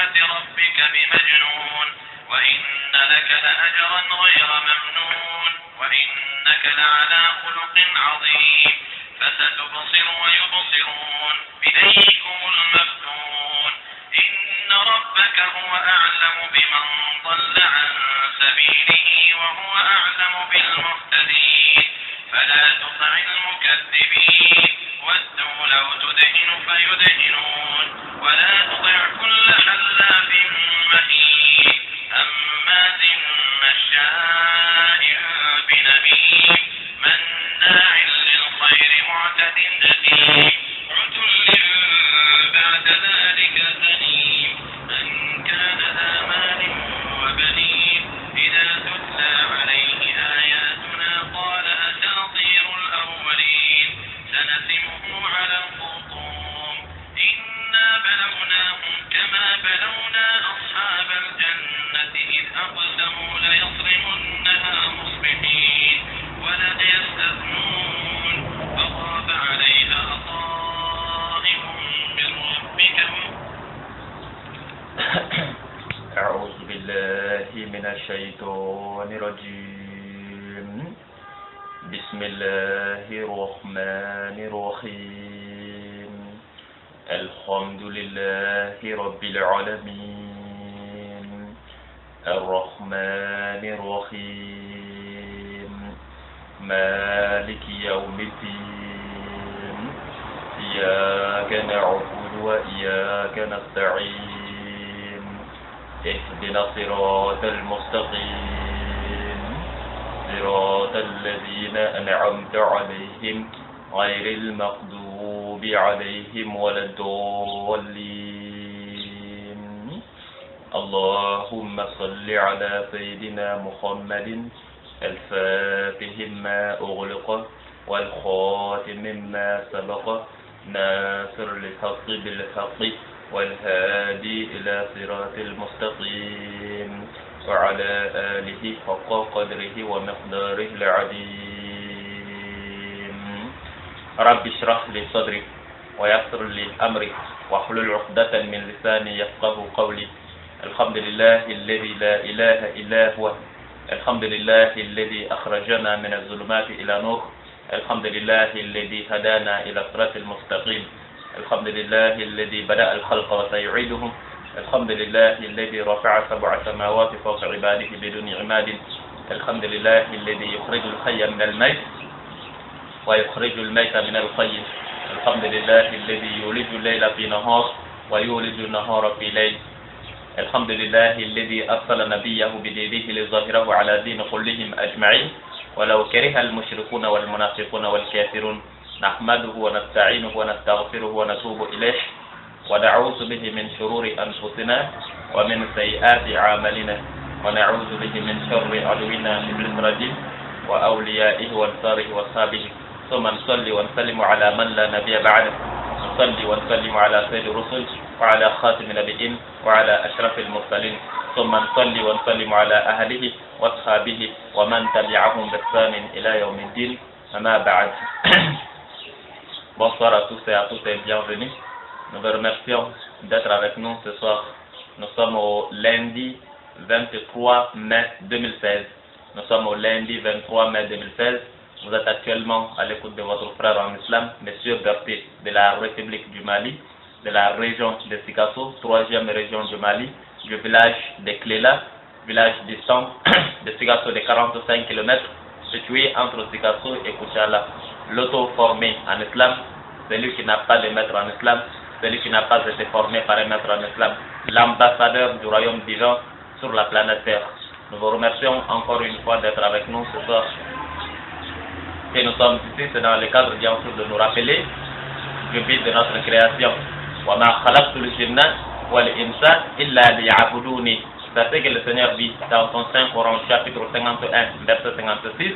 برحمة ربك بمجنون وإن لك لأجرا غير ممنون وإنك لعلى خلق عظيم فستبصر ويبصرون بأيكم المفتون إن ربك هو أعلم بمن ضل عن سبيله وهو أعلم بالمهتدين فلا تطع المكذبين ودوا لو تدهن فيدهنون ولا تطع كل حلاف مهين هماز مشاء بنميم مناع للخير معتد أثيم عتل بعد ذلك زنيم أن كان ذا مال وبنين إذا تتلى عليه آياتنا قال أساطير الأولين سنسمه على الخرطوم إنا بلوناهم كما بلونا أصحاب الجنة إذ أقسموا ليصرمنها مصبحين ولا يستثنون فطاب عليها طائف من ربك أعوذ بالله من الشيطان الرجيم بسم الله الرحمن الرحيم الحمد لله رب العالمين الرحمن الرحيم مالك يوم الدين إياك نعبد وإياك نستعين اهدنا الصراط المستقيم صراط الذين أنعمت عليهم غير المغضوب عليهم ولا الضالين اللهم صل على سيدنا محمد الفاتح ما أغلق والخاتم ما سبق ناصر الحق بالحق والهادي إلى صراط المستقيم وعلى آله حق قدره ومقداره العظيم رب اشرح لي صدري ويسر لي أمري واحلل عقدة من لساني يفقه قولي الحمد لله الذي لا إله إلا هو الحمد لله الذي أخرجنا من الظلمات إلى نور الحمد لله الذي هدانا إلى الصراط المستقيم الحمد لله الذي بدأ الخلق وسيعيدهم الحمد لله الذي رفع 7 سماوات فوق عباده بدون عماد الحمد لله الذي يخرج الحي من الميت ويخرج الميت من الحي الحمد لله الذي يولج الليل في نهار ويولج النهار في ليل الحمد لله الذي أرسل نبيه بدينه ليظهره على دين كلهم أجمعين ولو كره المشركون والمنافقون والكافرون نحمده ونستعينه ونستغفره ونتوب إليه ونعوذ به من شرور أنفسنا ومن سيئات أعمالنا ونعوذ به من شر عدونا إبليس الرجيم وأوليائه وأنصاره وأصحابه ثم نصلي ونسلم على من لا نبي بعده نصلي ونسلم على سيد الرسل وعلى خاتم النبيين وعلى أشرف المرسلين ثم نصلي ونسلم على أهله وأصحابه ومن تبعهم بإحسان إلى يوم الدين أما بعد. Bonsoir à tous et à toutes et bienvenue. Nous vous remercions d'être avec nous ce soir. Nous sommes au lundi 23 mai 2016. Nous sommes au lundi 23 mai 2016. Vous êtes actuellement à l'écoute de votre frère en islam, M. Berté, de la République du Mali, de la région de Sikasso, 3e région du Mali, du village de Klela, village distant de Sikasso de 45 km, situé entre Sikasso et Kouchala. L'auto-formé en islam, celui qui n'a pas de maître en islam, celui qui n'a pas été formé par un maître en islam, l'ambassadeur du royaume divin sur la planète Terre. Nous vous remercions encore une fois d'être avec nous ce soir. Et nous sommes ici, c'est dans le cadre bien sûr de nous rappeler du but de notre création. وَمَا خَلَقْتُ الْجِنَّ وَالْإِنسَ إِلَّا لِيَعْبُدُونِ. C'est ce que le Seigneur dit dans son Saint-Coran, chapitre 51, verset 56,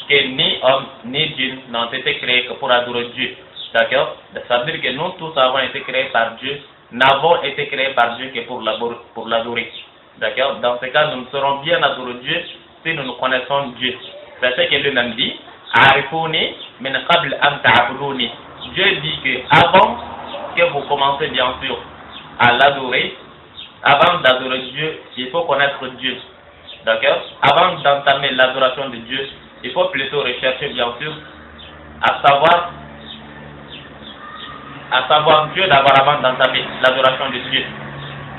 que ni homme ni djinn n'ont été créés que pour adorer Dieu. D'accord? Ça veut dire que nous tous avons été créés par Dieu, n'avons été créés par Dieu que pour l'adorer. D'accord? Dans ce cas, nous ne serons bien adorer Dieu si nous connaissons Dieu. C'est ce que lui-même dit. Arifuni min qabl an ta'buduni. Dieu dit que avant que vous commencez bien sûr à l'adorer, avant d'adorer Dieu, il faut connaître Dieu. D'accord? Avant d'entamer l'adoration de Dieu, il faut plutôt rechercher, bien sûr, à savoir Dieu d'abord avant d'entamer l'adoration de Dieu.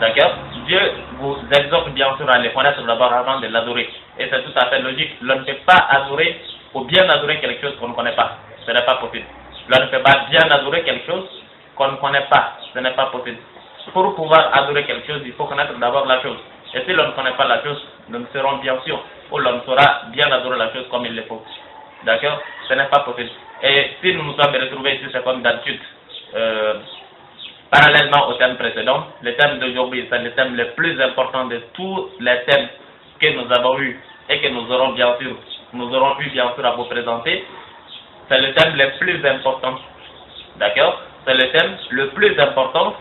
D'accord? Dieu vous exhorte bien sûr à le connaître d'abord avant de l'adorer. Et c'est tout à fait logique. L'on ne peut pas adorer ou bien adorer quelque chose qu'on ne connaît pas. Ce n'est pas possible. L'on ne peut pas bien adorer quelque chose qu'on ne connaît pas. Ce n'est pas possible. Pour pouvoir adorer quelque chose, il faut connaître d'abord la chose. Et si l'on ne connaît pas la chose, nous ne serons bien sûr, ou l'on saura bien adorer la chose comme il le faut. D'accord? Ce n'est pas possible. Et si nous nous sommes retrouvés ici, c'est comme d'habitude, parallèlement au thème précédent, le thème d'aujourd'hui, c'est le thème le plus important de tous les thèmes que nous avons eu et que nous aurons eu bien sûr à vous présenter. C'est le thème le plus important. D'accord? C'est le thème le plus important,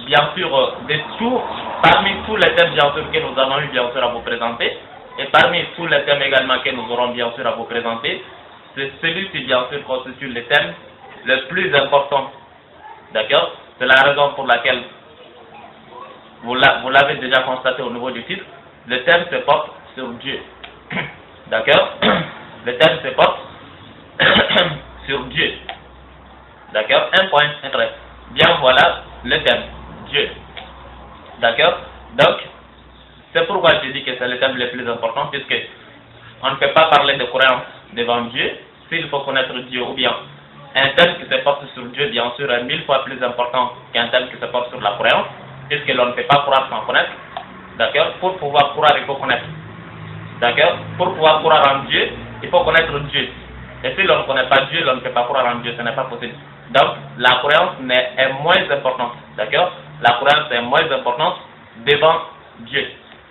bien sûr, de tout, parmi tous les thèmes bien sûr que nous avons eu bien sûr à vous présenter, et parmi tous les thèmes également que nous aurons bien sûr à vous présenter, c'est celui-ci bien sûr constitue le thème le plus important. D'accord? C'est la raison pour laquelle vous l'avez déjà constaté au niveau du titre, le thème se porte sur Dieu. D'accord? Le thème se porte sur Dieu. D'accord? Un point, un trait. Bien, voilà le thème, Dieu. D'accord? Donc, c'est pourquoi je dis que c'est le thème le plus important, puisque on ne peut pas parler de croyance devant Dieu s'il faut connaître Dieu, ou bien un thème qui se porte sur Dieu, bien sûr, est 1000 fois plus important qu'un thème qui se porte sur la croyance, puisque l'on ne peut pas croire sans connaître. D'accord? Pour pouvoir croire, il faut connaître. D'accord? Pour pouvoir croire en Dieu, il faut connaître Dieu. Et si l'on ne connaît pas Dieu, l'on ne peut pas croire en Dieu, ce n'est pas possible. Donc, la croyance est moins importante. D'accord? La croyance est moins importante devant Dieu,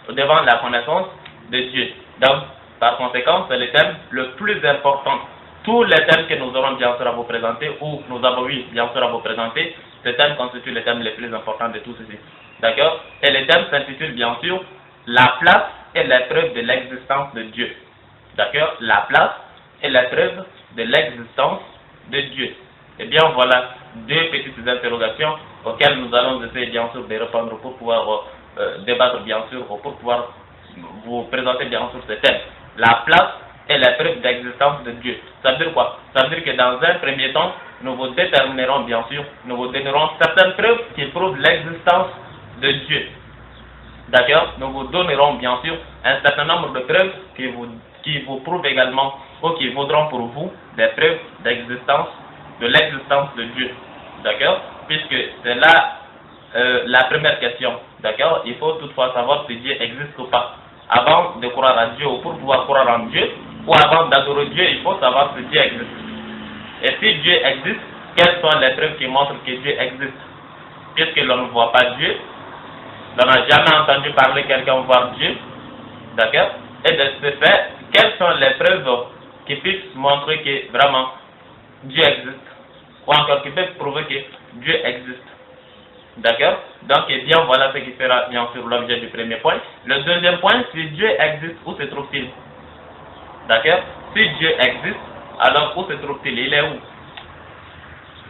devant la connaissance de Dieu. Donc, par conséquent, c'est le thème le plus important. Tous les thèmes que nous aurons bien sûr à vous présenter, ou nous avons eu bien sûr à vous présenter, ce thème constitue le thème le plus important de tout ceci. D'accord? Et le thème s'intitule bien sûr la place et la preuve de l'existence de Dieu. D'accord? La place et la preuve de l'existence de Dieu. Et bien voilà deux petites interrogations auxquelles nous allons essayer bien sûr de répondre pour pouvoir débattre bien sûr, ou pour pouvoir vous présenter bien sûr ce thème. La place et la preuve d'existence de Dieu. Ça veut dire quoi? Ça veut dire que dans un premier temps, nous vous déterminerons bien sûr, nous vous donnerons certaines preuves qui prouvent l'existence de Dieu. D'accord? Nous vous donnerons bien sûr un certain nombre de preuves qui vous prouvent également, ou qui vaudront pour vous des preuves d'existence, de l'existence de Dieu. D'accord? Puisque c'est là la première question. D'accord? Il faut toutefois savoir si Dieu existe ou pas. Avant de croire à Dieu, ou pour pouvoir croire en Dieu, ou avant d'adorer Dieu, il faut savoir si Dieu existe. Et si Dieu existe, quelles sont les preuves qui montrent que Dieu existe? Puisque l'on ne voit pas Dieu, l'on n'a jamais entendu parler quelqu'un voir Dieu. D'accord? Et de ce fait, quelles sont les preuves qui puissent montrer que vraiment Dieu existe? Ou encore qui peuvent prouver que Dieu existe? D'accord? Donc, eh bien, voilà ce qui sera bien sûr l'objet du premier point. Le deuxième point, si Dieu existe, où se trouve-t-il? D'accord? Si Dieu existe, alors où se trouve-t-il? Il est où?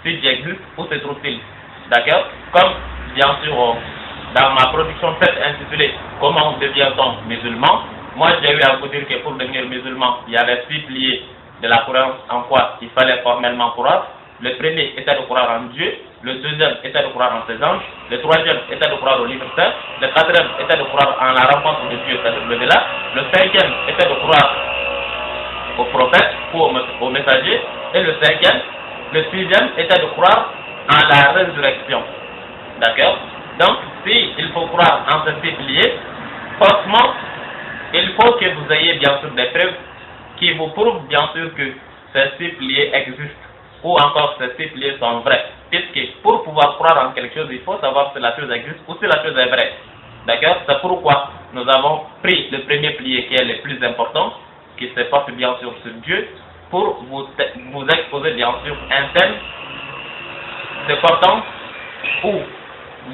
Si Dieu existe, où se trouve-t-il? D'accord? Comme, bien sûr, dans ma production faite intitulée Comment devient-on musulman? Moi, j'ai eu à vous dire que pour devenir musulman, il y avait 6 piliers de la croyance en quoi il fallait formellement croire. Le premier était de croire en Dieu. Le deuxième était de croire en ses anges. Le troisième était de croire au livre saint. Le quatrième était de croire en la rencontre de Dieu, c'est-à-dire le delà. Le cinquième était de croire au prophète ou au messager. Et le sixième était de croire en la résurrection. D'accord? Donc, si il faut croire en ces 6 piliers, forcément, il faut que vous ayez bien sûr des preuves qui vous prouvent bien sûr que ces 6 piliers existent, ou encore ces 6 piliers sont vrais. Puisque pour pouvoir croire en quelque chose, il faut savoir si la chose existe ou si la chose est vraie. D'accord? C'est pourquoi nous avons pris le premier pilier qui est le plus important, qui se porte bien sûr sur Dieu, pour vous exposer bien sûr un thème se portant ou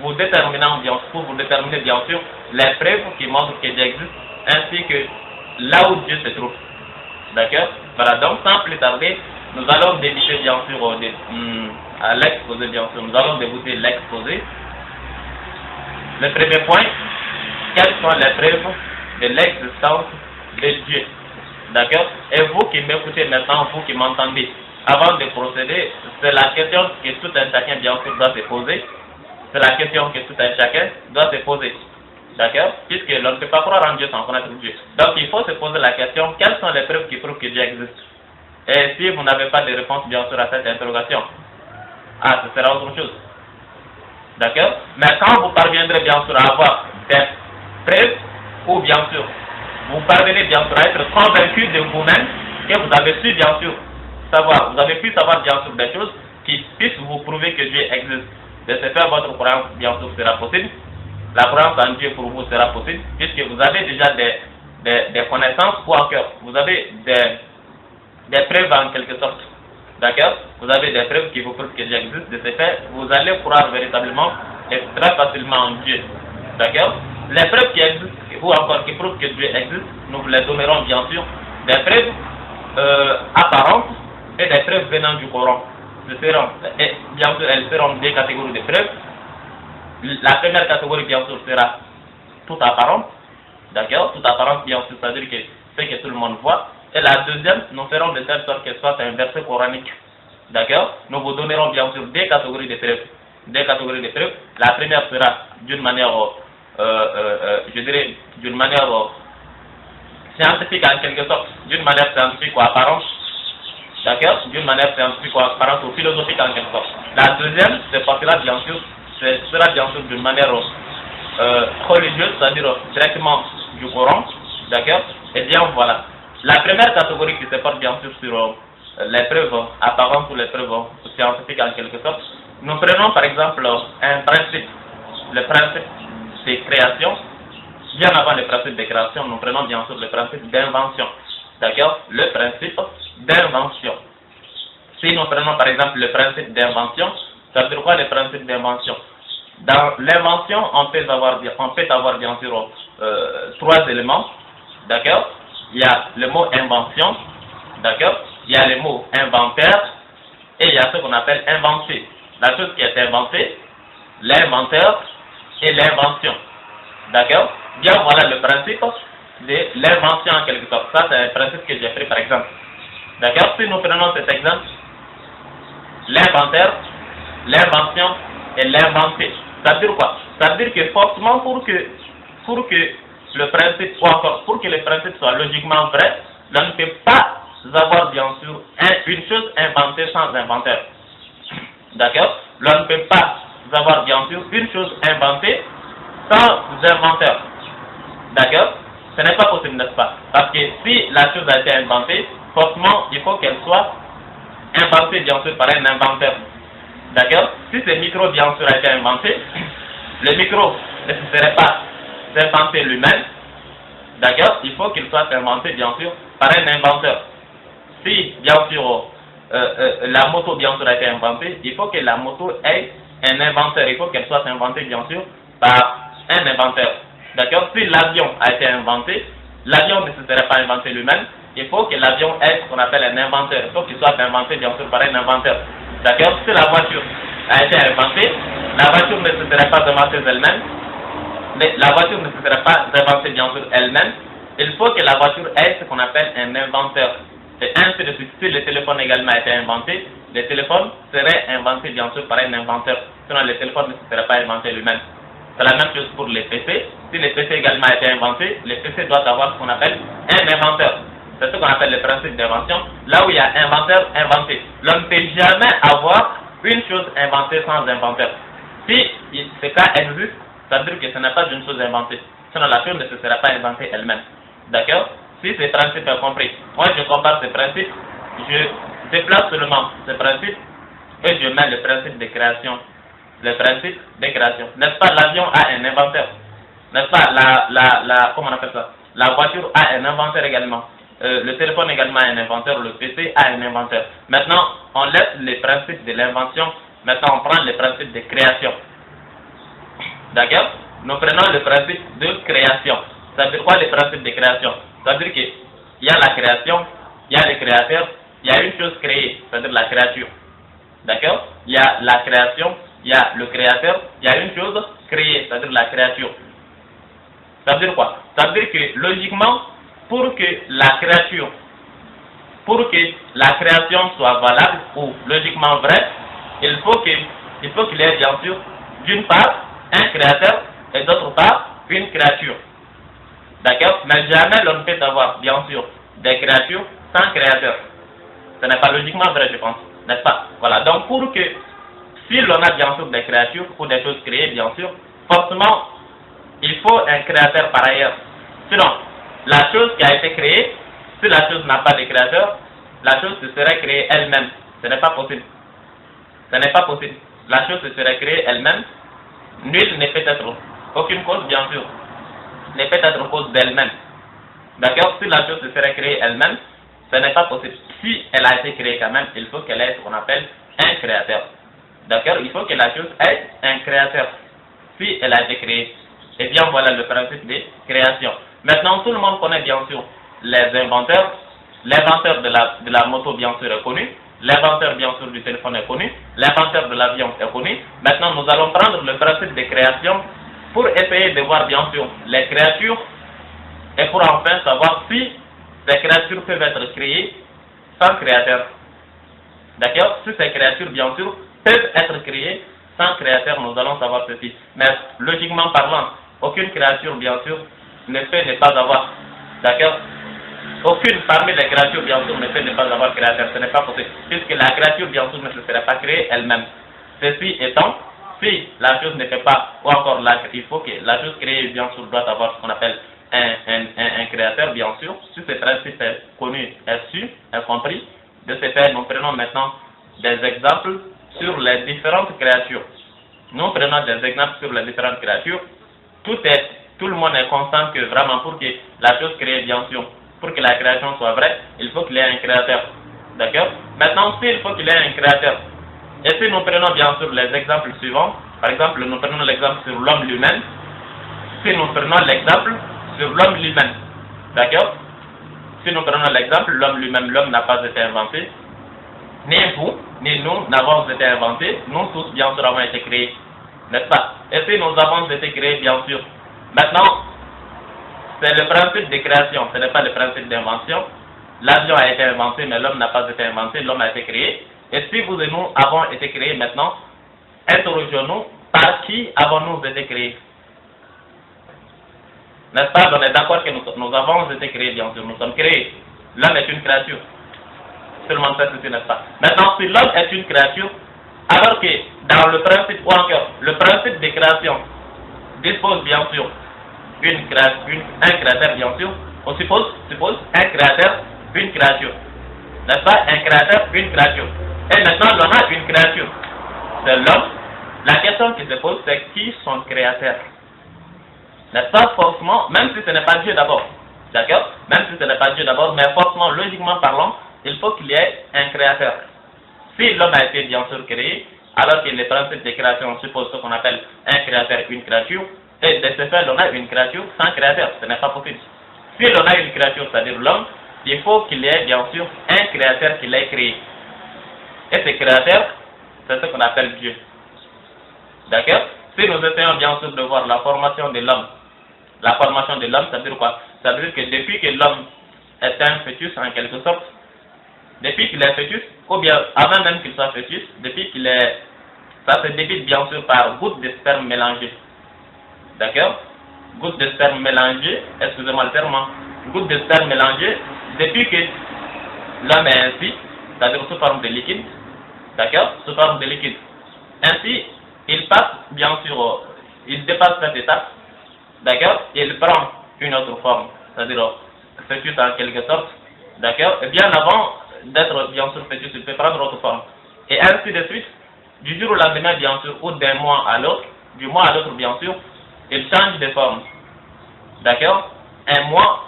vous déterminant bien, pour vous déterminer bien sûr les preuves qui montrent que Dieu existe, ainsi que là où Dieu se trouve. D'accord? Voilà, donc sans plus tarder, nous allons débuter bien sûr à l'exposé, bien sûr. Nous allons débuter l'exposé. Le premier point, quelles sont les preuves de l'existence de Dieu? D'accord? Et vous qui m'écoutez maintenant, vous qui m'entendez, avant de procéder, c'est la question que tout un chacun bien sûr doit se poser. C'est la question que tout un chacun doit se poser. D'accord? Puisque l'on ne peut pas croire en Dieu sans connaître Dieu. Donc il faut se poser la question, quelles sont les preuves qui prouvent que Dieu existe? Et si vous n'avez pas de réponse bien sûr à cette interrogation, ce sera autre chose. D'accord? Mais quand vous parviendrez bien sûr à avoir des preuves, ou bien sûr, vous parvenez bien sûr à être convaincu de vous-même, que vous avez su bien sûr savoir, vous avez pu savoir bien sûr des choses qui puissent vous prouver que Dieu existe. De ce fait, votre croyance bien sûr sera possible. La croyance en Dieu pour vous sera possible, puisque vous avez déjà des connaissances ou encore vous avez des preuves en quelque sorte. D'accord? Vous avez des preuves qui vous prouvent que Dieu existe. De ce fait, vous allez croire véritablement et très facilement en Dieu. D'accord? Les preuves qui existent, ou encore qui prouvent que Dieu existe, nous vous les donnerons bien sûr. Des preuves apparentes et des preuves venant du Coran. Et bien sûr, elles seront deux catégories de preuves. La première catégorie, bien sûr, sera toute apparente. D'accord? Toute apparente, bien sûr, c'est-à-dire que c'est que tout le monde voit. Et la deuxième, nous ferons de telle sorte qu'elle soit un verset coranique. D'accord? Nous vous donnerons bien sûr deux catégories de preuves. Deux catégories de preuves. La première sera d'une manière, je dirais, d'une manière scientifique en quelque sorte. D'une manière scientifique ou apparente. D'accord? D'une manière scientifique ou apparente ou philosophique en quelque sorte. La deuxième se passera bien sûr, ce sera bien sûr d'une manière religieuse, c'est-à-dire directement du Coran. D'accord? Et bien voilà. La première catégorie qui se porte bien sûr sur les preuves apparentes ou les preuves scientifiques en quelque sorte, nous prenons par exemple un principe, le principe de création. Bien avant le principe de création, nous prenons bien sûr le principe d'invention. D'accord? Le principe d'invention. Si nous prenons par exemple le principe d'invention, ça veut dire quoi le principe d'invention? Dans l'invention, on peut avoir bien sûr trois éléments. D'accord? Il y a le mot invention, d'accord? Il y a le mot inventaire et il y a ce qu'on appelle inventer. La chose qui est inventée, l'inventeur et l'invention. D'accord? Bien voilà le principe de l'invention en quelque sorte. Ça c'est un principe que j'ai pris par exemple. D'accord? Si nous prenons cet exemple, l'inventaire, l'invention et l'inventé. Ça veut dire quoi? Ça veut dire que forcément pour que le principe ou encore pour que le principe soit logiquement vrai, on ne peut pas avoir bien sûr une chose inventée sans inventeur. D'accord? On ne peut pas avoir bien sûr une chose inventée sans inventeur. D'accord? Ce n'est pas possible, n'est-ce pas? Parce que si la chose a été inventée, forcément il faut qu'elle soit inventée bien sûr par un inventeur. D'accord? Si ce micro bien sûr a été inventé, le micro ne se serait pas inventé lui-même. D'accord? Il faut qu'il soit inventé bien sûr par un inventeur. Si bien sûr la moto bien sûr a été inventée, il faut que la moto ait un inventeur. Il faut qu'elle soit inventée bien sûr par un inventeur. D'accord? Si l'avion a été inventé, l'avion ne se serait pas inventé lui-même. Il faut que l'avion ait ce qu'on appelle un inventeur. Il faut qu'il soit inventé bien sûr par un inventeur. D'accord? Si la voiture a été inventée, la voiture ne se serait pas inventée elle-même. La voiture ne se serait pas inventée bien sûr elle-même. Il faut que la voiture ait ce qu'on appelle un inventeur. Et ainsi de suite. Si le téléphone également a été inventé, le téléphone serait inventé bien sûr par un inventeur. Sinon le téléphone ne se serait pas inventé lui-même. C'est la même chose pour les PC. Si le PC également a été inventé, le PC doit avoir ce qu'on appelle un inventeur. C'est ce qu'on appelle le principe d'invention. Là où il y a inventeur, inventé. L'on ne peut jamais avoir une chose inventée sans inventeur. Si ce cas existe, ça veut dire que ce n'est pas une chose inventée. Sinon la chose ne se sera pas inventée elle-même. D'accord? Si ce principe est compris, moi je compare ce principe, je déplace seulement ce principe et je mets le principe de création. Le principe de création. N'est-ce pas, l'avion a un inventeur? N'est-ce pas, comment on appelle ça? La voiture a un inventeur également. Le téléphone également a un inventeur, le PC a un inventeur. Maintenant, on laisse les principes de l'invention. Maintenant, on prend le principe de création. D'accord? Nous prenons le principe de création. Ça veut dire quoi le principe de création? Ça veut dire qu'il y a la création, il y a le créateur, il y a une chose créée, c'est-à-dire la créature. D'accord? Il y a la création, il il y a le créateur, il y a une chose créée, c'est-à-dire la créature. Ça veut dire quoi? Ça veut dire que logiquement, pour que la création soit valable ou logiquement vraie, il faut qu'il y ait bien sûr d'une part un créateur et d'autre part une créature. D'accord? Mais jamais l'on ne peut avoir bien sûr des créatures sans créateur. Ce n'est pas logiquement vrai, je pense, n'est-ce pas? Voilà, donc pour que, si l'on a bien sûr des créatures ou des choses créées, bien sûr, forcément, il faut un créateur par ailleurs. Sinon, la chose qui a été créée, si la chose n'a pas de créateur, la chose se serait créée elle-même. Ce n'est pas possible. Ce n'est pas possible. La chose se serait créée elle-même. Nul ne peut être, aucune cause, bien sûr, ne peut être cause d'elle-même. D'accord? Si la chose se serait créée elle-même, ce n'est pas possible. Si elle a été créée quand même, il faut qu'elle ait ce qu'on appelle un créateur. D'accord? Il faut que la chose ait un créateur. Si elle a été créée. Et bien voilà le principe de création. Maintenant, tout le monde connaît bien sûr les inventeurs. L'inventeur de la moto, bien sûr, est connu. L'inventeur, bien sûr, du téléphone est connu. L'inventeur de l'avion est connu. Maintenant, nous allons prendre le principe de création pour essayer de voir, bien sûr, les créatures et pour enfin savoir si ces créatures peuvent être créées sans créateur. D'accord? Si ces créatures, bien sûr, peuvent être créées sans créateur, nous allons savoir ceci. Mais logiquement parlant, aucune créature, bien sûr, ne peut ne pas avoir. D'accord? Aucune parmi les créatures, bien sûr, ne peut ne pas avoir créateur. Ce n'est pas possible. Puisque la créature, bien sûr, ne se serait pas créée elle-même. Ceci étant, si la chose ne fait pas, ou encore là, il faut que la chose créée, bien sûr, doit avoir ce qu'on appelle un créateur, bien sûr. Si ce principe est connu, est su, est compris, de ce fait, nous prenons maintenant des exemples sur les différentes créatures. Nous prenons des exemples sur les différentes créatures. Tout le monde est constant que vraiment pour que la chose créée, bien sûr, pour que la création soit vraie, il faut qu'il y ait un créateur. D'accord? Maintenant, s'il faut qu'il y ait un créateur, et si nous prenons bien sûr les exemples suivants, par exemple, nous prenons l'exemple sur l'homme lui-même, si nous prenons l'exemple sur l'homme lui-même, d'accord? Si nous prenons l'exemple, l'homme lui-même, l'homme n'a pas été inventé, ni vous, ni nous n'avons été inventés, nous tous bien sûr avons été créés, n'est-ce pas? Et si nous avons été créés, bien sûr, maintenant, c'est le principe de création, ce n'est pas le principe d'invention. L'avion a été inventé, mais l'homme n'a pas été inventé, l'homme a été créé. Et si vous et nous avons été créés maintenant, interrogeons-nous, par qui avons-nous été créés? N'est-ce pas? On est d'accord que nous avons été créés, bien sûr, nous sommes créés. L'homme est une créature. Tout le monde sait ceci, n'est-ce pas? Maintenant, si l'homme est une créature, alors que dans le principe, ou encore, le principe de création dispose bien sûr un créateur, bien sûr, on suppose un créateur, une créature. N'est-ce pas? Un créateur, une créature. Et maintenant, l'on a une créature. C'est l'homme. La question qui se pose, c'est qui son créateur? N'est-ce pas? Forcément, même si ce n'est pas Dieu d'abord. D'accord? Même si ce n'est pas Dieu d'abord, mais forcément, logiquement parlant, il faut qu'il y ait un créateur. Si l'homme a été bien sûr créé, alors que les principes de création supposent ce qu'on appelle un créateur, une créature, et de ce fait, l'on a une créature sans créateur. Ce n'est pas possible. Si l'on a une créature, c'est-à-dire l'homme, il faut qu'il y ait bien sûr un créateur qui l'ait créé. Et ce créateur, c'est ce qu'on appelle Dieu. D'accord? Si nous essayons bien sûr de voir la formation de l'homme, ça veut dire quoi? Ça veut dire que depuis que l'homme est un fœtus, en quelque sorte, depuis qu'il est fœtus, ou bien avant même qu'il soit fœtus, depuis qu'il est, ça se débite bien sûr par gouttes de sperme mélangées. D'accord? Gouttes de sperme mélangées, excusez-moi le terme, gouttes de sperme mélangées, depuis que l'homme est ainsi, c'est-à-dire sous forme de liquide, d'accord? Sous forme de liquide. Ainsi, il passe bien sûr, il dépasse cette étape, d'accord? Il prend une autre forme, c'est-à-dire fœtus en quelque sorte, d'accord? Et bien avant d'être bien sûr fœtus, il peut prendre autre forme. Et ainsi de suite, du jour au lendemain, bien sûr, ou d'un mois à l'autre, du mois à l'autre, bien sûr, il change de forme. D'accord? Un mois,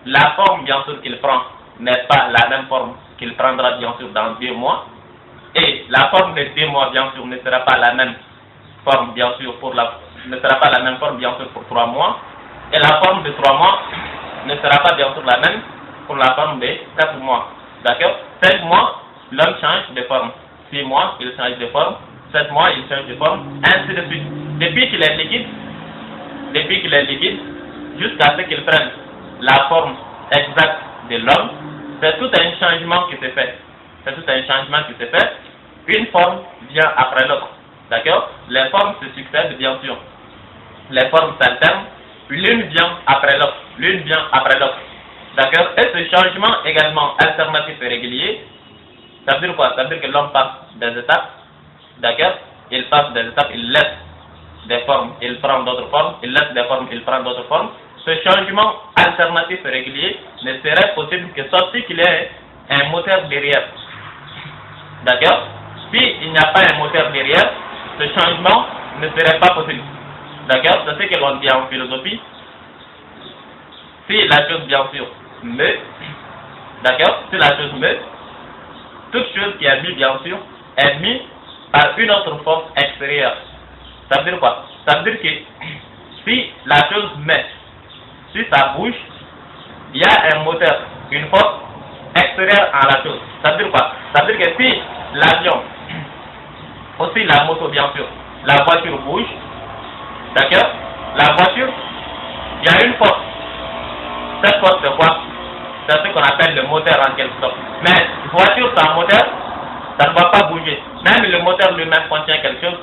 la forme, bien sûr, qu'il prend n'est pas la même forme qu'il prendra, bien sûr, dans 2 mois. Et la forme de 2 mois, bien sûr, ne sera pas la même forme, bien sûr, ne sera pas la même forme, bien sûr, pour 3 mois. Et la forme de 3 mois ne sera pas, bien sûr, la même pour la forme de 4 mois. D'accord? 5 mois, l'homme change de forme. 6 mois, il change de forme. 7 mois, il change de forme, ainsi de suite. Depuis qu'il est liquide, jusqu'à ce qu'il prenne la forme exacte de l'homme, c'est tout un changement qui se fait. Une forme vient après l'autre. D'accord? Les formes se succèdent, bien sûr. Les formes s'alternent, puis l'une vient après l'autre. D'accord? Et ce changement également alternatif et régulier, ça veut dire quoi? Ça veut dire que l'homme passe des étapes. D'accord? Il passe des étapes, il laisse des formes, il prend d'autres formes, il laisse des formes, il prend d'autres formes. Ce changement alternatif et régulier ne serait possible que sauf qu'il y ait un moteur derrière. D'accord? Si il n'y a pas un moteur derrière, ce changement ne serait pas possible. D'accord? C'est ce que l'on dit en philosophie. Si la chose, bien sûr, meut, d'accord? Si la chose meut, toute chose qui est mise, bien sûr, est mise par une autre force extérieure. Ça veut dire quoi? Ça veut dire que si la chose met, si ça bouge, il y a un moteur, une force extérieure à la chose. Ça veut dire quoi? Ça veut dire que si l'avion, aussi la moto bien sûr, la voiture bouge, d'accord? La voiture, il y a une force. Cette force c'est quoi? C'est ce qu'on appelle le moteur en quelque sorte. Mais voiture sans moteur, ça ne va pas bouger. Même le moteur lui-même contient quelque chose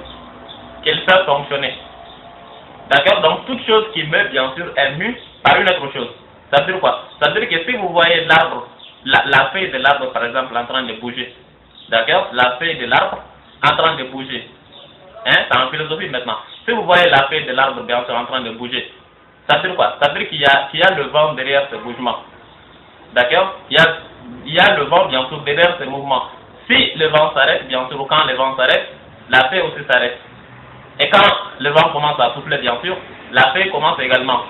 qu'il fait fonctionner. D'accord? Donc toute chose qui meut, bien sûr, est mue par une autre chose. Ça veut dire quoi? Ça veut dire que si vous voyez l'arbre, la feuille de l'arbre par exemple en train de bouger, d'accord? La feuille de l'arbre en train de bouger. Hein? C'est en philosophie maintenant. Si vous voyez la feuille de l'arbre bien sûr en train de bouger, ça veut dire quoi? Ça veut dire qu'il y a le vent derrière ce mouvement. D'accord? Il y a le vent bien sûr derrière ce mouvement. Si le vent s'arrête, bien sûr, ou quand le vent s'arrête, la feuille aussi s'arrête. Et quand le vent commence à souffler, bien sûr, la feuille commence également.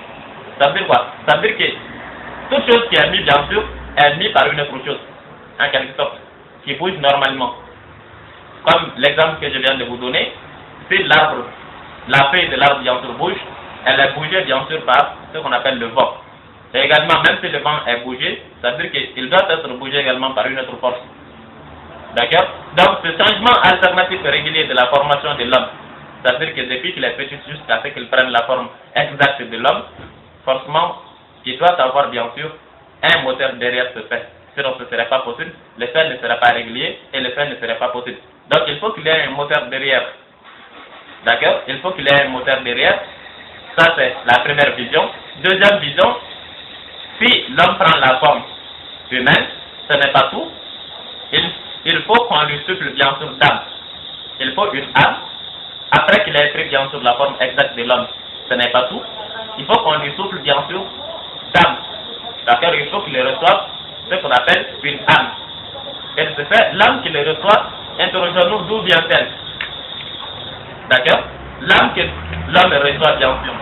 Ça veut dire quoi? Ça veut dire que toute chose qui est mise, bien sûr, est mise par une autre chose, en quelque sorte, qui bouge normalement. Comme l'exemple que je viens de vous donner, si l'arbre, la feuille de l'arbre, bien sûr, bouge, elle est bougée, bien sûr, par ce qu'on appelle le vent. Et également, même si le vent est bougé, ça veut dire qu'il doit être bougé également par une autre force. D'accord? Donc, ce changement alternatif et régulier de la formation de l'homme, ça veut dire que depuis qu'il est petit jusqu'à ce qu'il prenne la forme exacte de l'homme, forcément, il doit avoir bien sûr un moteur derrière ce fait. Sinon, ce ne serait pas possible, le fait ne serait pas régulier et le fait ne serait pas possible. Donc, il faut qu'il y ait un moteur derrière. D'accord? Il faut qu'il y ait un moteur derrière. Ça, c'est la première vision. Deuxième vision, si l'homme prend la forme humaine, ce n'est pas tout. Il faut qu'on lui souffle bien sûr d'âme. Il faut une âme. Après qu'il ait pris bien sûr la forme exacte de l'homme, ce n'est pas tout. Il faut qu'on lui souffle bien sûr d'âme. D'accord? Il faut qu'il reçoive ce qu'on appelle une âme. Et de ce fait, l'âme qu'il reçoit, interrogeons-nous d'où vient-elle? D'accord? L'âme que l'homme reçoit bien sûr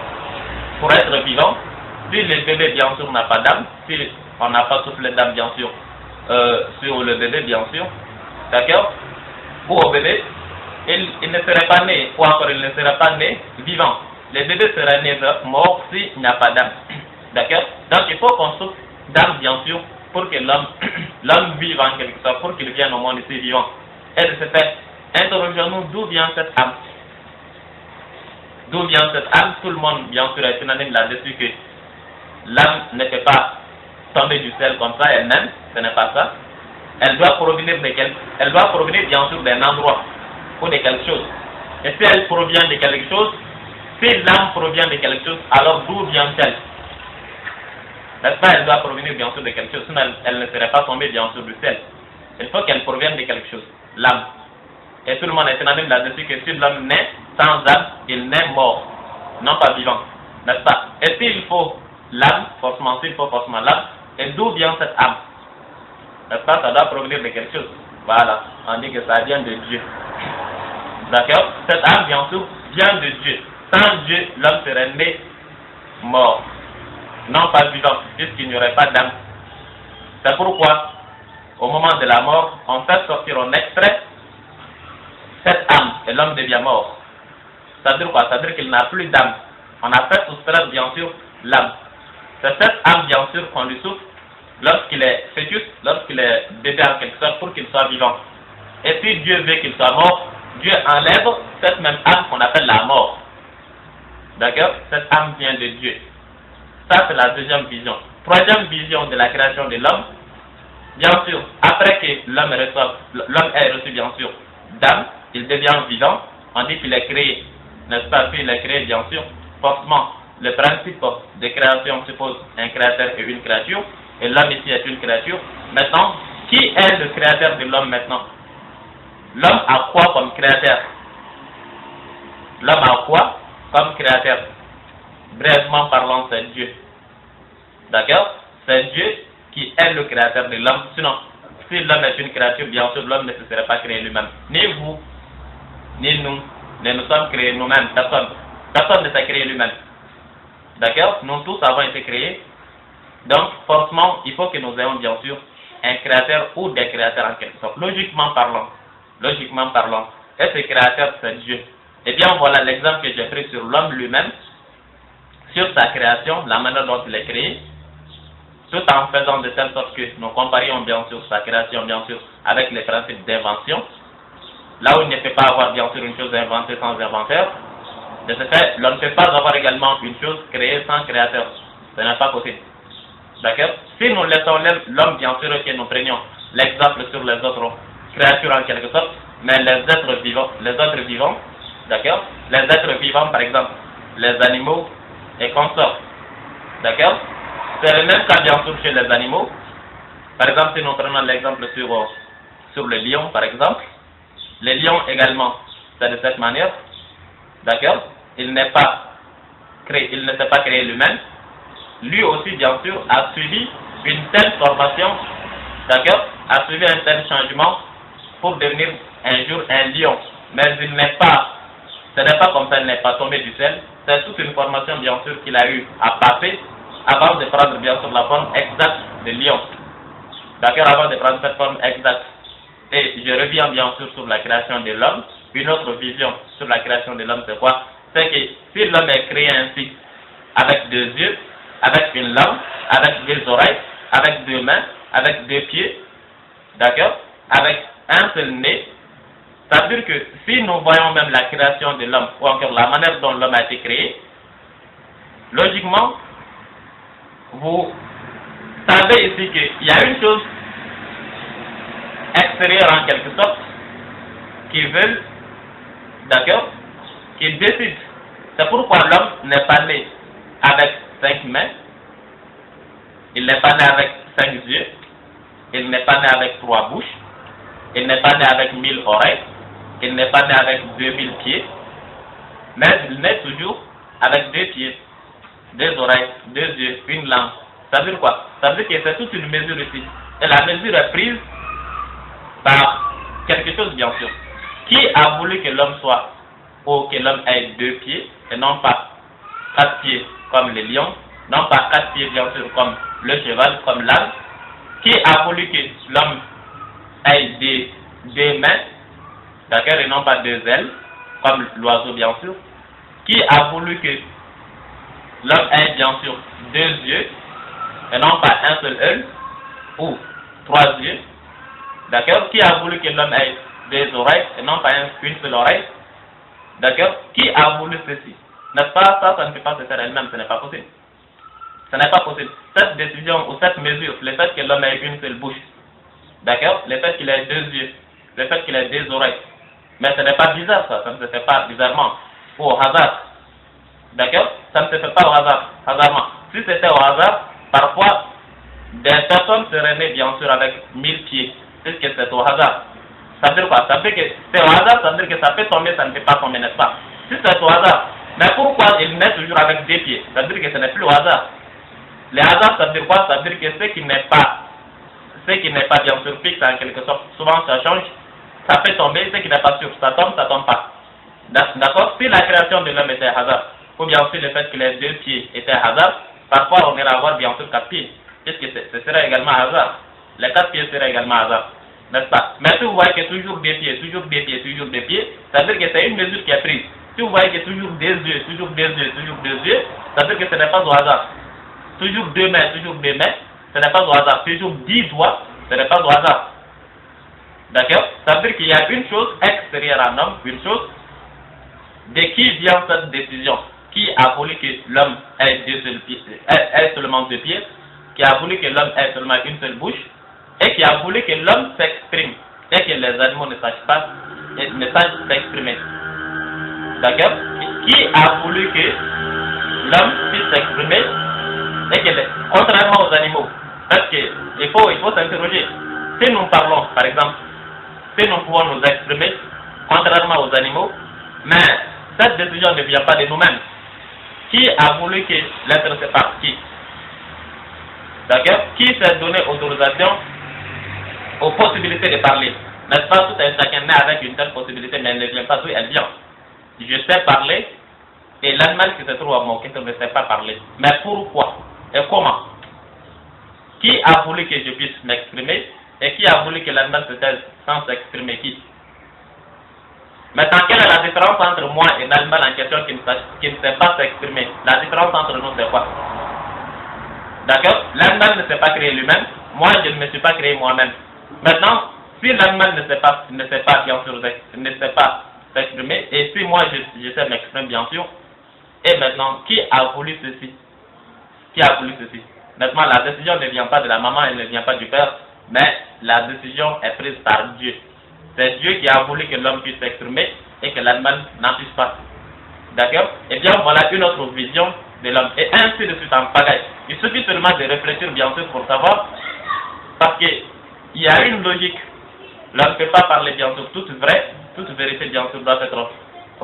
pour être vivant, si le bébé bien sûr n'a pas d'âme, si on n'a pas soufflé d'âme bien sûr sur le bébé bien sûr, d'accord? Ou au bébé, il ne serait pas né, ou encore il ne serait pas né vivant. Le bébé serait né mort s'il n'y a pas d'âme. D'accord? Donc il faut qu'on souffle d'âme bien sûr pour que l'homme vive en quelque sorte, pour qu'il vienne au monde ici vivant. Et de ce fait, interrogeons-nous d'où vient cette âme. D'où vient cette âme? Tout le monde bien sûr est unanime là-dessus que l'âme ne peut pas tomber du ciel comme ça elle-même, ce n'est pas ça. Elle doit provenir bien sûr d'un endroit ou de quelque chose. Et si elle provient de quelque chose, si l'âme provient de quelque chose, alors d'où vient-elle? N'est-ce pas? Elle doit provenir bien sûr de quelque chose, sinon elle ne serait pas tombée bien sûr du ciel. Il faut qu'elle provienne de quelque chose, l'âme. Et tout le monde est unanime là-dessus que si l'homme naît sans âme, il naît mort, non pas vivant. N'est-ce pas? Et s'il faut l'âme, s'il faut forcément l'âme, et d'où vient cette âme? N'est-ce pas? Ça doit provenir de quelque chose. Voilà, on dit que ça vient de Dieu. D'accord? Cette âme, bien sûr, vient de Dieu. Sans Dieu, l'homme serait né mort, non pas vivant, puisqu'il n'y aurait pas d'âme. C'est pourquoi, au moment de la mort, on fait sortir, on extrait cette âme, et l'homme devient mort. Ça veut dire quoi? Ça veut dire qu'il n'a plus d'âme. On a fait soustraire, bien sûr, l'âme. C'est cette âme, bien sûr, qu'on lui souffle lorsqu'il est fœtus, lorsqu'il est bébé en quelque sorte, pour qu'il soit vivant. Et si Dieu veut qu'il soit mort, Dieu enlève cette même âme qu'on appelle la mort. D'accord? Cette âme vient de Dieu. Ça, c'est la deuxième vision. Troisième vision de la création de l'homme, bien sûr, après que l'homme ait reçu, bien sûr, d'âme, il devient vivant. On dit qu'il est créé, n'est-ce pas? Puis il est créé, bien sûr. Forcément, le principe de création suppose un créateur et une créature. Et l'homme ici est une créature. Maintenant, qui est le créateur de l'homme maintenant? L'homme a quoi comme créateur? L'homme a quoi comme créateur? Brièvement parlant, c'est Dieu. D'accord? C'est Dieu qui est le créateur de l'homme. Sinon, si l'homme est une créature, bien sûr, l'homme ne se serait pas créé lui-même. Ni vous, ni nous, ne nous sommes créés nous-mêmes. Personne. Personne ne s'est créé lui-même. D'accord? Nous tous avons été créés. Donc, forcément, il faut que nous ayons, bien sûr, un créateur ou des créateurs en quelque sorte. Logiquement parlant. Logiquement parlant. Et ce créateur, c'est Dieu. Eh bien, voilà l'exemple que j'ai pris sur l'homme lui-même, sur sa création, la manière dont il est créé, tout en faisant de telle sorte que nous comparions bien sûr sa création, bien sûr, avec les principes d'invention. Là où il ne peut pas avoir, bien sûr, une chose inventée sans inventeur, de ce fait, l'on ne peut pas avoir également une chose créée sans créateur. Ce n'est pas possible. D'accord? Si nous laissons l'homme, bien sûr, que nous prenions l'exemple sur les autres créatures en quelque sorte, mais les autres vivants, d'accord? Les êtres vivants, par exemple, les animaux et consorts, d'accord? C'est le même cas, bien sûr, chez les animaux. Par exemple, si nous prenons l'exemple sur le lion, par exemple, le lion également, c'est de cette manière, d'accord? Il ne s'est pas créé lui-même. Lui aussi, bien sûr, a suivi une telle formation, d'accord? A suivi un tel changement pour devenir un jour un lion. Mais ce n'est pas comme ça, il n'est pas tombé du ciel. C'est toute une formation, bien sûr, qu'il a eu à passer avant de prendre, bien sûr, la forme exacte de lion. D'accord? Avant de prendre cette forme exacte. Et je reviens, bien sûr, sur la création de l'homme. Une autre vision sur la création de l'homme, c'est quoi? C'est que si l'homme est créé ainsi, avec 2 yeux, avec une langue, avec 2 oreilles, avec 2 mains, avec 2 pieds, d'accord? Avec un seul nez, ça veut dire que si nous voyons même la création de l'homme, ou encore la manière dont l'homme a été créé, logiquement, vous savez ici qu'il y a une chose extérieure en quelque sorte qui veut, d'accord, qui décide. C'est pourquoi l'homme n'est pas né avec 5 mains, il n'est pas né avec 5 yeux, il n'est pas né avec 3 bouches, il n'est pas né avec 1000 oreilles, il n'est pas né avec 2000 pieds, mais il naît toujours avec 2 pieds, 2 oreilles, 2 yeux, une langue. Ça veut dire quoi? Ça veut dire que c'est toute une mesure ici. Et la mesure est prise par quelque chose, bien sûr. Qui a voulu que l'homme soit, ou que l'homme ait 2 pieds, et non pas 4 pieds comme le lion, non pas 4 pieds, bien sûr, comme le cheval, comme l'âne? Qui a voulu que l'homme ait 2 mains, d'accord, et non pas 2 ailes, comme l'oiseau, bien sûr? Qui a voulu que l'homme ait, bien sûr, 2 yeux, et non pas un seul œil, ou 3 yeux, d'accord? Qui a voulu que l'homme ait 2 oreilles, et non pas une seule oreille, d'accord? Qui a voulu ceci? N'est-ce pas? Ça ne peut pas se faire elle-même, ce n'est pas possible. Ce n'est pas possible. Cette décision ou cette mesure, le fait que l'homme ait une seule bouche, d'accord? Le fait qu'il ait 2 yeux, le fait qu'il ait 2 oreilles, mais ce n'est pas bizarre ça ne se fait pas bizarrement ou au hasard, d'accord? Ça ne se fait pas au hasardement. Si c'était au hasard, parfois des personnes seraient nées bien sûr avec 1000 pieds, puisque c'est au hasard. Ça veut dire quoi? Ça veut dire que c'est au hasard, ça veut dire que ça peut tomber, ça ne peut pas tomber, n'est-ce pas? Si c'est au hasard, mais pourquoi il naît toujours avec 2 pieds? Ça veut dire que ce n'est plus au hasard. Le hasard, ça veut dire quoi? Ça veut dire que ce qui n'est pas bien sûr fixe en quelque sorte, souvent ça change, ça peut tomber, ce qui n'est pas sûr, ça tombe pas. D'accord? Si la création de l'homme était un hasard, ou bien sûr le fait qu'il ait 2 pieds était un hasard, parfois on irait avoir bien sûr 4 pieds, puisque ce serait également un hasard. Les 4 pieds seraient également un hasard, n'est-ce pas? Mais si vous voyez que toujours 2 pieds, toujours 2 pieds, toujours 2 pieds, ça veut dire que c'est une mesure qui est prise. Si vous voyez que toujours 2 yeux, toujours 2 yeux, toujours 2 yeux, ça veut dire que ce n'est pas au hasard. Toujours 2 mains, ce n'est pas au hasard. Toujours 10 doigts, ce n'est pas au hasard. D'accord? Ça veut dire qu'il y a une chose extérieure à l'homme, une chose de qui vient cette décision, qui a voulu que l'homme ait seulement deux pieds, qui a voulu que l'homme ait seulement une seule bouche, et qui a voulu que l'homme s'exprime, et que les animaux ne sachent pas, ne sachent s'exprimer. D'accord? Qui a voulu que l'homme puisse s'exprimer, et que, contrairement aux animaux, parce qu'il faut s'interroger. Si nous parlons, par exemple, si nous pouvons nous exprimer, contrairement aux animaux, mais cette décision ne vient pas de nous-mêmes. Qui a voulu que l'être se parle? Qui? D'accord? Qui s'est donné autorisation aux possibilités de parler? N'est-ce pas? Tout un chacun naît avec une telle possibilité, mais elle ne vient pas d'où elle vient. Je sais parler, et l'animal qui se trouve à mon côté ne sait pas parler. Mais pourquoi? Et comment? Qui a voulu que je puisse m'exprimer? Et qui a voulu que l'animal se taise sans s'exprimer? Qui? Maintenant, quelle est la différence entre moi et l'animal en question qui ne sait pas s'exprimer? La différence entre nous, c'est quoi? D'accord? L'animal ne s'est pas créé lui-même, moi je ne me suis pas créé moi-même. Maintenant, si l'animal ne sait pas bien sûr, ne sait pas s'exprimer, et si moi je sais m'exprimer bien sûr, et maintenant, qui a voulu ceci? Qui a voulu ceci? Maintenant, la décision ne vient pas de la maman, elle ne vient pas du père, mais la décision est prise par Dieu. C'est Dieu qui a voulu que l'homme puisse s'exprimer et que l'animal n'en puisse pas. D'accord? Eh bien, voilà une autre vision de l'homme. Et ainsi de suite en pagaille. Il suffit seulement de réfléchir bien sûr pour savoir, parce qu'il y a une logique. L'homme ne peut pas parler bien sûr toute vérité bien sûr doit être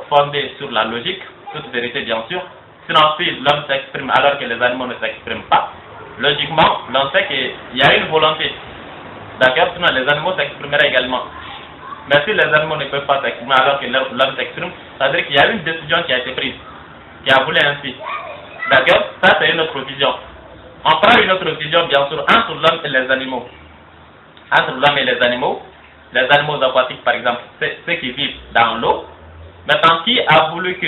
fondée sur la logique, toute vérité bien sûr. Sinon, si l'homme s'exprime alors que les animaux ne s'expriment pas, logiquement, l'on sait qu'il y a une volonté. D'accord? Sinon, les animaux s'exprimeraient également. Mais si les animaux ne peuvent pas s'exprimer alors que l'homme s'exprime, ça veut dire qu'il y a une décision qui a été prise, qui a voulu ainsi. D'accord? Ça, c'est une autre vision. On prend une autre vision, bien sûr, entre l'homme et les animaux. Entre l'homme et les animaux aquatiques, par exemple, ceux qui vivent dans l'eau. Maintenant, qui a voulu que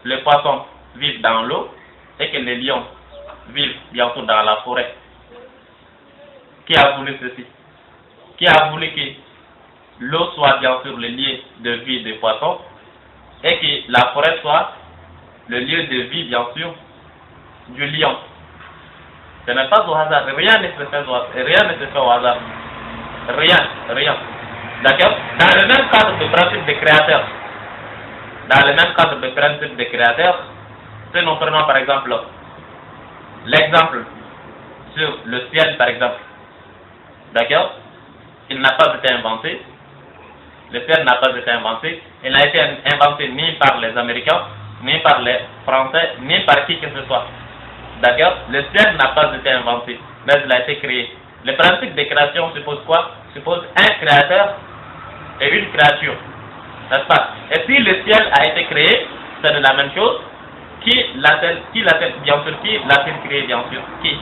les poissons vivent dans l'eau et que les lions vivent, bien sûr, dans la forêt? Qui a voulu ceci? Qui a voulu que l'eau soit bien sûr le lieu de vie des poissons et que la forêt soit le lieu de vie bien sûr du lion? Ce n'est pas au hasard, rien ne se fait au hasard. Rien. D'accord? Dans le même cadre de principe de créateur, si nous prenons par exemple l'exemple sur le ciel par exemple, d'accord? Il n'a pas été inventé. Le ciel n'a pas été inventé. Il n'a été inventé ni par les Américains, ni par les Français, ni par qui que ce soit. D'accord? Le ciel n'a pas été inventé, mais il a été créé. Le principe de création suppose quoi? Suppose un créateur et une créature. N'est-ce pas? Et si le ciel a été créé, c'est de la même chose. Qui l'a-t-il créé, bien sûr? Qui?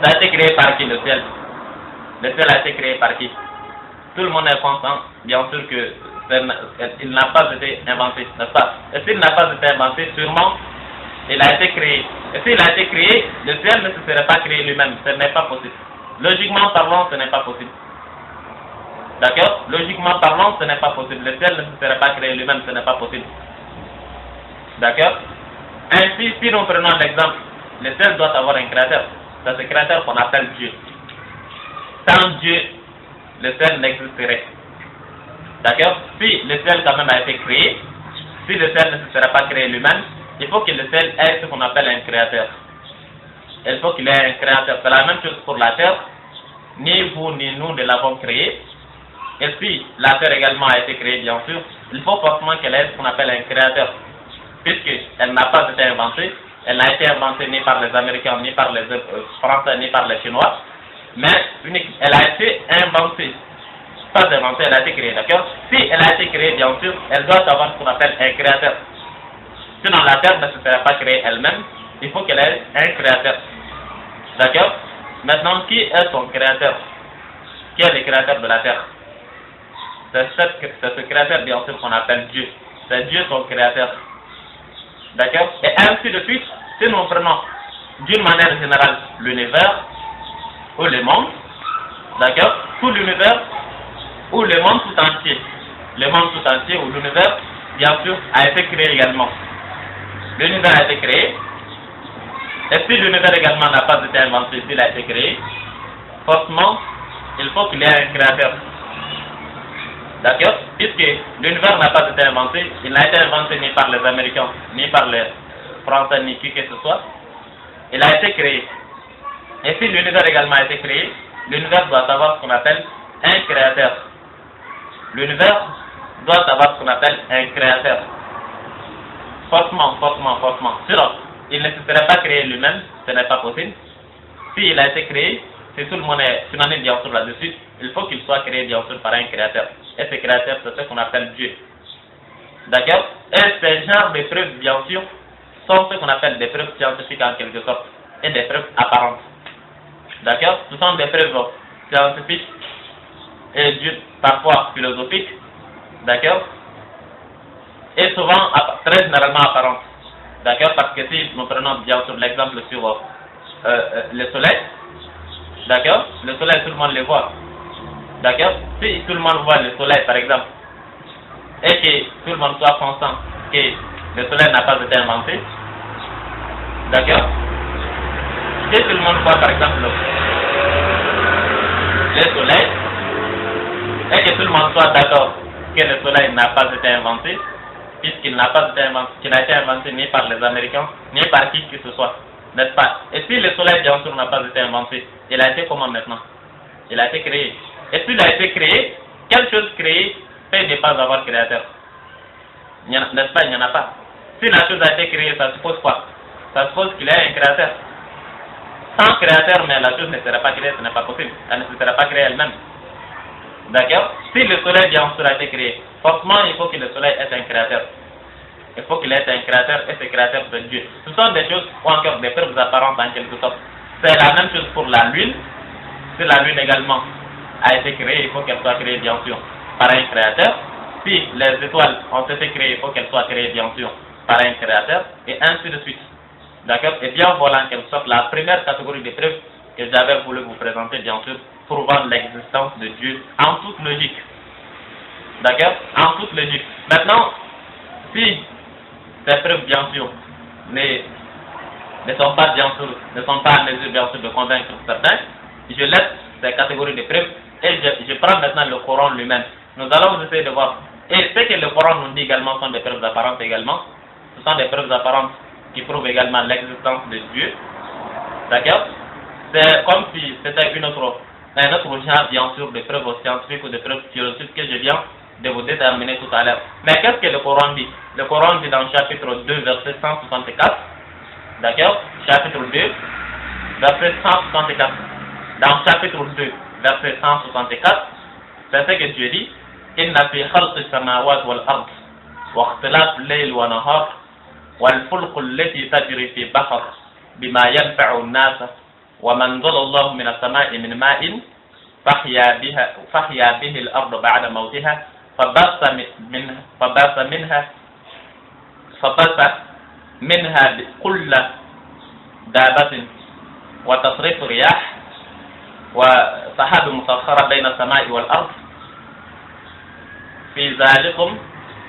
Ça a été créé par qui, le ciel? Le ciel a été créé par qui? Tout le monde est conscient, bien sûr, que il n'a pas été inventé, n'est-ce pas? Et s'il n'a pas été inventé, sûrement, il a été créé. Et s'il a été créé, le ciel ne se serait pas créé lui-même. Ce n'est pas possible. Logiquement parlant, ce n'est pas possible. D'accord? Logiquement parlant, ce n'est pas possible. Le ciel ne se serait pas créé lui-même, ce n'est pas possible. D'accord? Ainsi, si nous prenons l'exemple, le ciel doit avoir un créateur. C'est ce créateur qu'on appelle Dieu. Sans Dieu, le ciel n'existerait. D'accord? Si le ciel quand même a été créé, si le ciel ne se serait pas créé lui-même, il faut que le ciel ait ce qu'on appelle un créateur. Il faut qu'il ait un créateur. C'est la même chose pour la terre. Ni vous ni nous ne l'avons créé. Et si la terre également a été créée, bien sûr, il faut forcément qu'elle ait ce qu'on appelle un créateur. Puisqu'elle n'a pas été inventée, elle n'a été inventée ni par les Américains, ni par les Français, ni par les Chinois, mais elle a été inventée. Pas inventée, elle a été créée, d'accord? Si elle a été créée, bien sûr, elle doit avoir ce qu'on appelle un créateur. Sinon, la terre ne se serait pas créée elle-même, il faut qu'elle ait un créateur. D'accord? Maintenant, qui est son créateur? Qui est le créateur de la terre? C'est ce créateur, bien sûr, qu'on appelle Dieu. C'est Dieu son créateur. D'accord? Et ainsi de suite, si nous prenons d'une manière générale l'univers ou le monde, d'accord? Tout l'univers ou le monde tout entier. Le monde tout entier ou l'univers, bien sûr, a été créé également. L'univers a été créé. Et si l'univers également n'a pas été inventé, s'il a été créé, forcément, il faut qu'il y ait un créateur. D'accord? Puisque l'univers n'a pas été inventé, il n'a été inventé ni par les Américains, ni par les Français, ni qui que ce soit. Il a été créé. Et si l'univers également a été créé, l'univers doit avoir ce qu'on appelle un créateur. L'univers doit avoir ce qu'on appelle un créateur. Forcément. Sinon, il ne se serait pas créé lui-même, ce n'est pas possible. S'il a été créé, si tout le monde est unanime bien sûr là-dessus, il faut qu'il soit créé bien sûr par un créateur. Et ce créateur, c'est ce qu'on appelle Dieu. D'accord? Et ces genres de preuves, bien sûr, sont ce qu'on appelle des preuves scientifiques en quelque sorte, et des preuves apparentes. D'accord? Ce sont des preuves scientifiques et parfois philosophiques. D'accord? Et souvent très généralement apparentes. D'accord? Parce que si nous prenons bien sûr l'exemple sur le soleil, d'accord? Le soleil, tout le monde le voit. D'accord? Si tout le monde voit le soleil, par exemple, et que tout le monde soit conscient que le soleil n'a pas été inventé, d'accord? Si tout le monde voit, par exemple, le soleil, et que tout le monde soit d'accord que le soleil n'a pas été inventé, puisqu'il n'a pas été inventé, qu'il n'a été inventé ni par les Américains, ni par qui que ce soit, n'est-ce pas? Et si le soleil, bien sûr, n'a pas été inventé, il a été comment maintenant? Il a été créé. Et s'il a été créé, quelque chose créé peut ne pas avoir créateur. N'est-ce pas? Il n'y en a pas. Si la chose a été créée, ça suppose quoi? Ça suppose qu'il y a un créateur. Sans créateur, mais la chose ne serait pas créée, ce n'est pas possible. Elle ne se serait pas créée elle-même. D'accord? Si le soleil, bien sûr, a été créé, forcément, il faut que le soleil ait un créateur. Il faut qu'il ait un créateur, et ce créateur, c'est Dieu. Ce sont des choses, ou encore des preuves apparentes en quelque sorte. C'est la même chose pour la lune. Si la lune également a été créée, il faut qu'elle soit créée, bien sûr, par un créateur. Si les étoiles ont été créées, il faut qu'elles soient créées, bien sûr, par un créateur, et ainsi de suite. D'accord? Et bien voilà en quelque sorte la première catégorie de preuves que j'avais voulu vous présenter, bien sûr, prouvant l'existence de Dieu en toute logique. D'accord? En toute logique. Maintenant, si ces preuves, bien sûr, ne sont pas à mesure, bien sûr, de convaincre certains, je laisse ces catégories de preuves et je prends maintenant le Coran lui-même. Nous allons essayer de voir. Et ce que le Coran nous dit également sont des preuves apparentes également. Ce sont des preuves apparentes qui prouvent également l'existence de Dieu. D'accord? C'est comme si c'était un autre genre, bien sûr, de preuves scientifiques ou de preuves philosophiques que je viens de vous déterminer tout à l'heure. Mais qu'est-ce que le Coran dit? Le Coran dit dans le chapitre 2, verset 164. D'accord? Chapitre 2, verset 164. Dans le chapitre 2, verset 164, c'est ce que Dieu dit. Inna fi khalqi samawati wal ard wa ikhtilaf al-layl wa nahar wal fulq allati tajri fi bahr bima yanfa'u an-nas wa man anzala Allahu min as-sama'i min ma'in fahya bihi al-ard ba'da mawtiha fabassa minha kull dabatin wa tasrif riyah وسحاب مسخرة بين السماء والأرض في ذلكم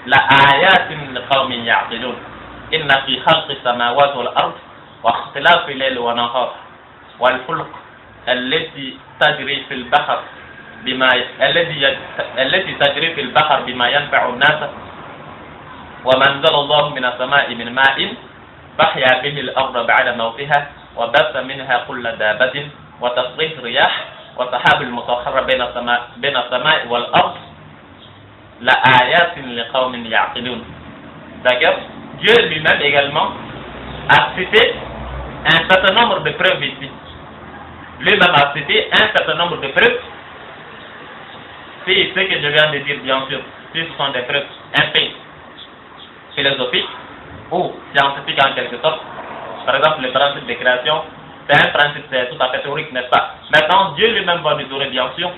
لآيات لقوم يعقلون إن في خلق السماوات والأرض واختلاف الليل والنهار والفلك التي تجري في البحر التي تجري في البحر بما ينفع الناس وما أنزل الله من السماء من ماء فأحيا به الأرض بعد موتها وبث منها كل دابة وتصريف الرياح وسحاب المسخرة بين السماء والأرض لآيات لقوم يعقلون. D'accord? Dieu lui-même également a cité un certain nombre de preuves ici. Lui-même a cité un certain nombre de preuves. C'est ce que je viens de dire, bien sûr. Ce sont des preuves un peu philosophiques ou scientifiques en quelque sorte. Par exemple, le principe de création. C'est un principe, c'est tout à fait théorique, n'est-ce pas? Maintenant, Dieu lui-même va nous donner, bien sûr,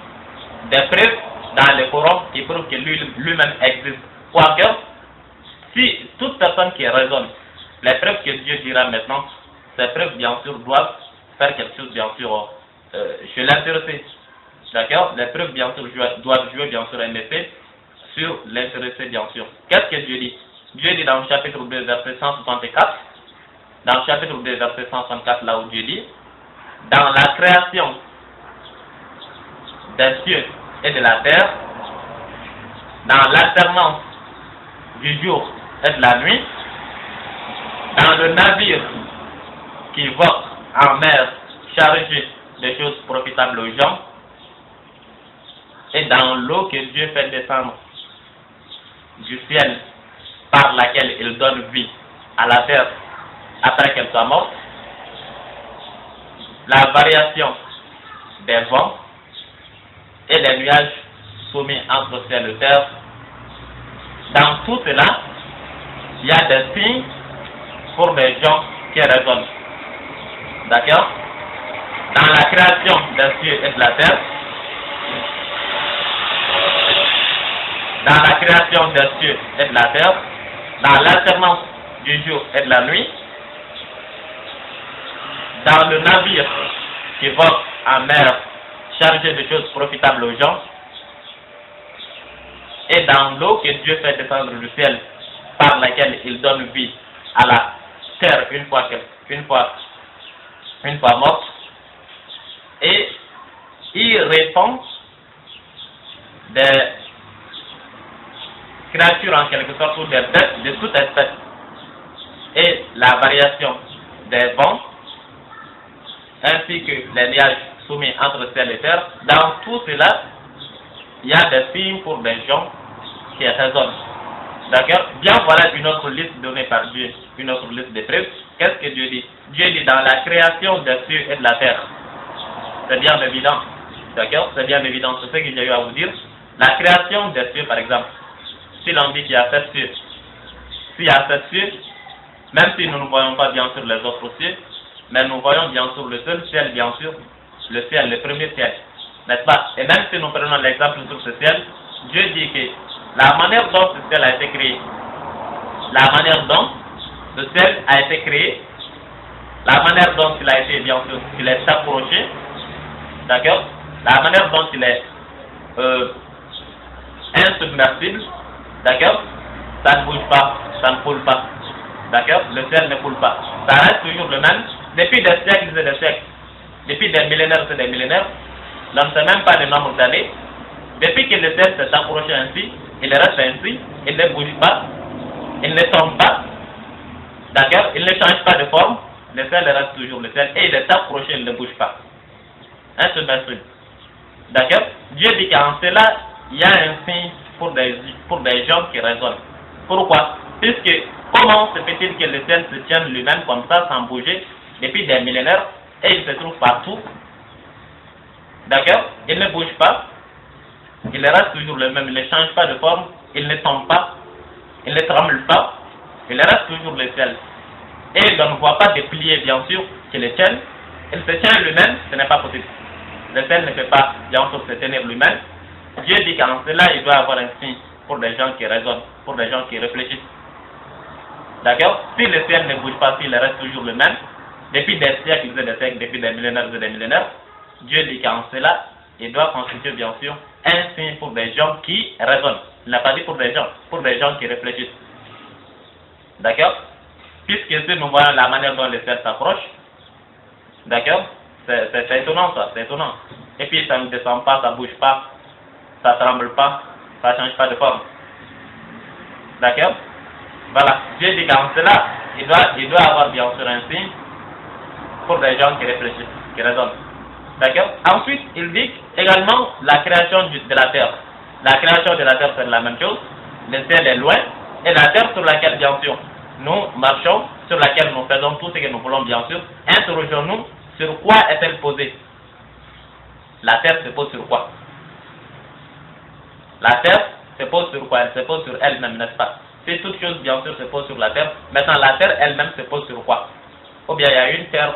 des preuves dans le Coran qui prouvent que lui-même existe. Ou encore, si toute personne qui raisonne, les preuves que Dieu dira maintenant, ces preuves, bien sûr, doivent faire quelque chose, bien sûr, chez l'intéressé. D'accord? Les preuves, bien sûr, doivent jouer, bien sûr, un effet sur l'intéressé, bien sûr. Qu'est-ce que Dieu dit? Dieu dit dans le chapitre 2, verset 164, dans le chapitre 2, verset 164, là où Dieu dit, dans la création des cieux et de la terre, dans l'alternance du jour et de la nuit, dans le navire qui vogue en mer chargé de choses profitables aux gens, et dans l'eau que Dieu fait descendre du ciel par laquelle il donne vie à la terre après qu'elle soit morte, la variation des vents et des nuages soumis entre ciel et terre, dans tout cela, il y a des signes pour des gens qui raisonnent. D'accord? Dans la création des cieux et de la terre, dans la création des cieux et de la terre, dans l'alternance du jour et de la nuit, dans le navire qui vogue en mer chargé de choses profitables aux gens, et dans l'eau que Dieu fait descendre du ciel par laquelle il donne vie à la terre une fois morte, et il répand des créatures en quelque sorte ou des bêtes de toute espèce, et la variation des vents ainsi que les nuages soumis entre ciel et terre. Dans tout cela, il y a des signes pour des gens qui raisonnent. D'accord? Bien, voilà une autre liste donnée par Dieu, une autre liste de preuves. Qu'est-ce que Dieu dit? Dieu dit dans la création des cieux et de la terre. C'est bien évident. D'accord? C'est bien évident. C'est ce qu'il y a eu à vous dire. La création des cieux, par exemple. Si l'on dit qu'il y a 7 cieux, s'il y a 7 cieux, même si nous ne voyons pas bien sûr les autres cieux, mais nous voyons bien sûr le seul ciel, bien sûr, le ciel, le premier ciel, n'est-ce pas? Et même si nous prenons l'exemple sur ce ciel, Dieu dit que la manière dont ce ciel a été créé, la manière dont ce ciel a été créé, la manière dont il a été, bien sûr, il est approché, d'accord? La manière dont il est insubmersible, d'accord? Ça ne bouge pas, ça ne coule pas, d'accord? Le ciel ne coule pas. Ça reste toujours le même, depuis des siècles et des siècles, depuis des millénaires et des millénaires, on ne sait même pas le nombre d'années. Depuis que le ciel s'est approché ainsi, il reste ainsi, il ne bouge pas, il ne tombe pas, d'accord? Il ne change pas de forme, le ciel reste toujours le ciel, et il est approché, il ne bouge pas. Insubmersible. D'accord? Dieu dit qu'en cela, il y a un signe pour des gens qui raisonnent. Pourquoi? Puisque comment se fait-il que le ciel se tienne lui-même comme ça, sans bouger, depuis des millénaires, et il se trouve partout? D'accord? Il ne bouge pas, il reste toujours le même, il ne change pas de forme, il ne tombe pas, il ne tremble pas, il reste toujours le ciel. Et on ne voit pas déplier, bien sûr, qui le tienne, il se tient lui-même, ce n'est pas possible. Le ciel ne peut pas, bien sûr, se tenir lui-même. Dieu dit qu'en cela, il doit avoir un signe pour des gens qui raisonnent, pour des gens qui réfléchissent. D'accord? Si le ciel ne bouge pas, s'il reste toujours le même, depuis des siècles et des siècles, depuis des millénaires et des millénaires, Dieu dit qu'en cela, il doit constituer, bien sûr, un signe pour des gens qui raisonnent. Il n'a pas dit pour des gens qui réfléchissent. D'accord? Puisque si nous voyons la manière dont le ciel s'approche, d'accord? C'est étonnant ça, c'est étonnant. Et puis ça ne descend pas, ça ne bouge pas, ça ne tremble pas, ça ne change pas de forme. D'accord? Voilà, Dieu dit qu'en cela, il doit avoir bien sûr un signe pour des gens qui réfléchissent, qui raisonnent. D'accord? Ensuite, il dit également la création de la terre. La création de la terre, c'est la même chose. Le ciel est loin, et la terre sur laquelle, bien sûr, nous marchons, sur laquelle nous faisons tout ce que nous voulons, bien sûr, interrogeons-nous sur quoi est-elle posée? La terre se pose sur quoi? La terre se pose sur quoi? Elle se pose sur elle-même, n'est-ce pas? Si toute chose, bien sûr, se pose sur la terre, maintenant la terre elle-même se pose sur quoi? Ou bien il y a une terre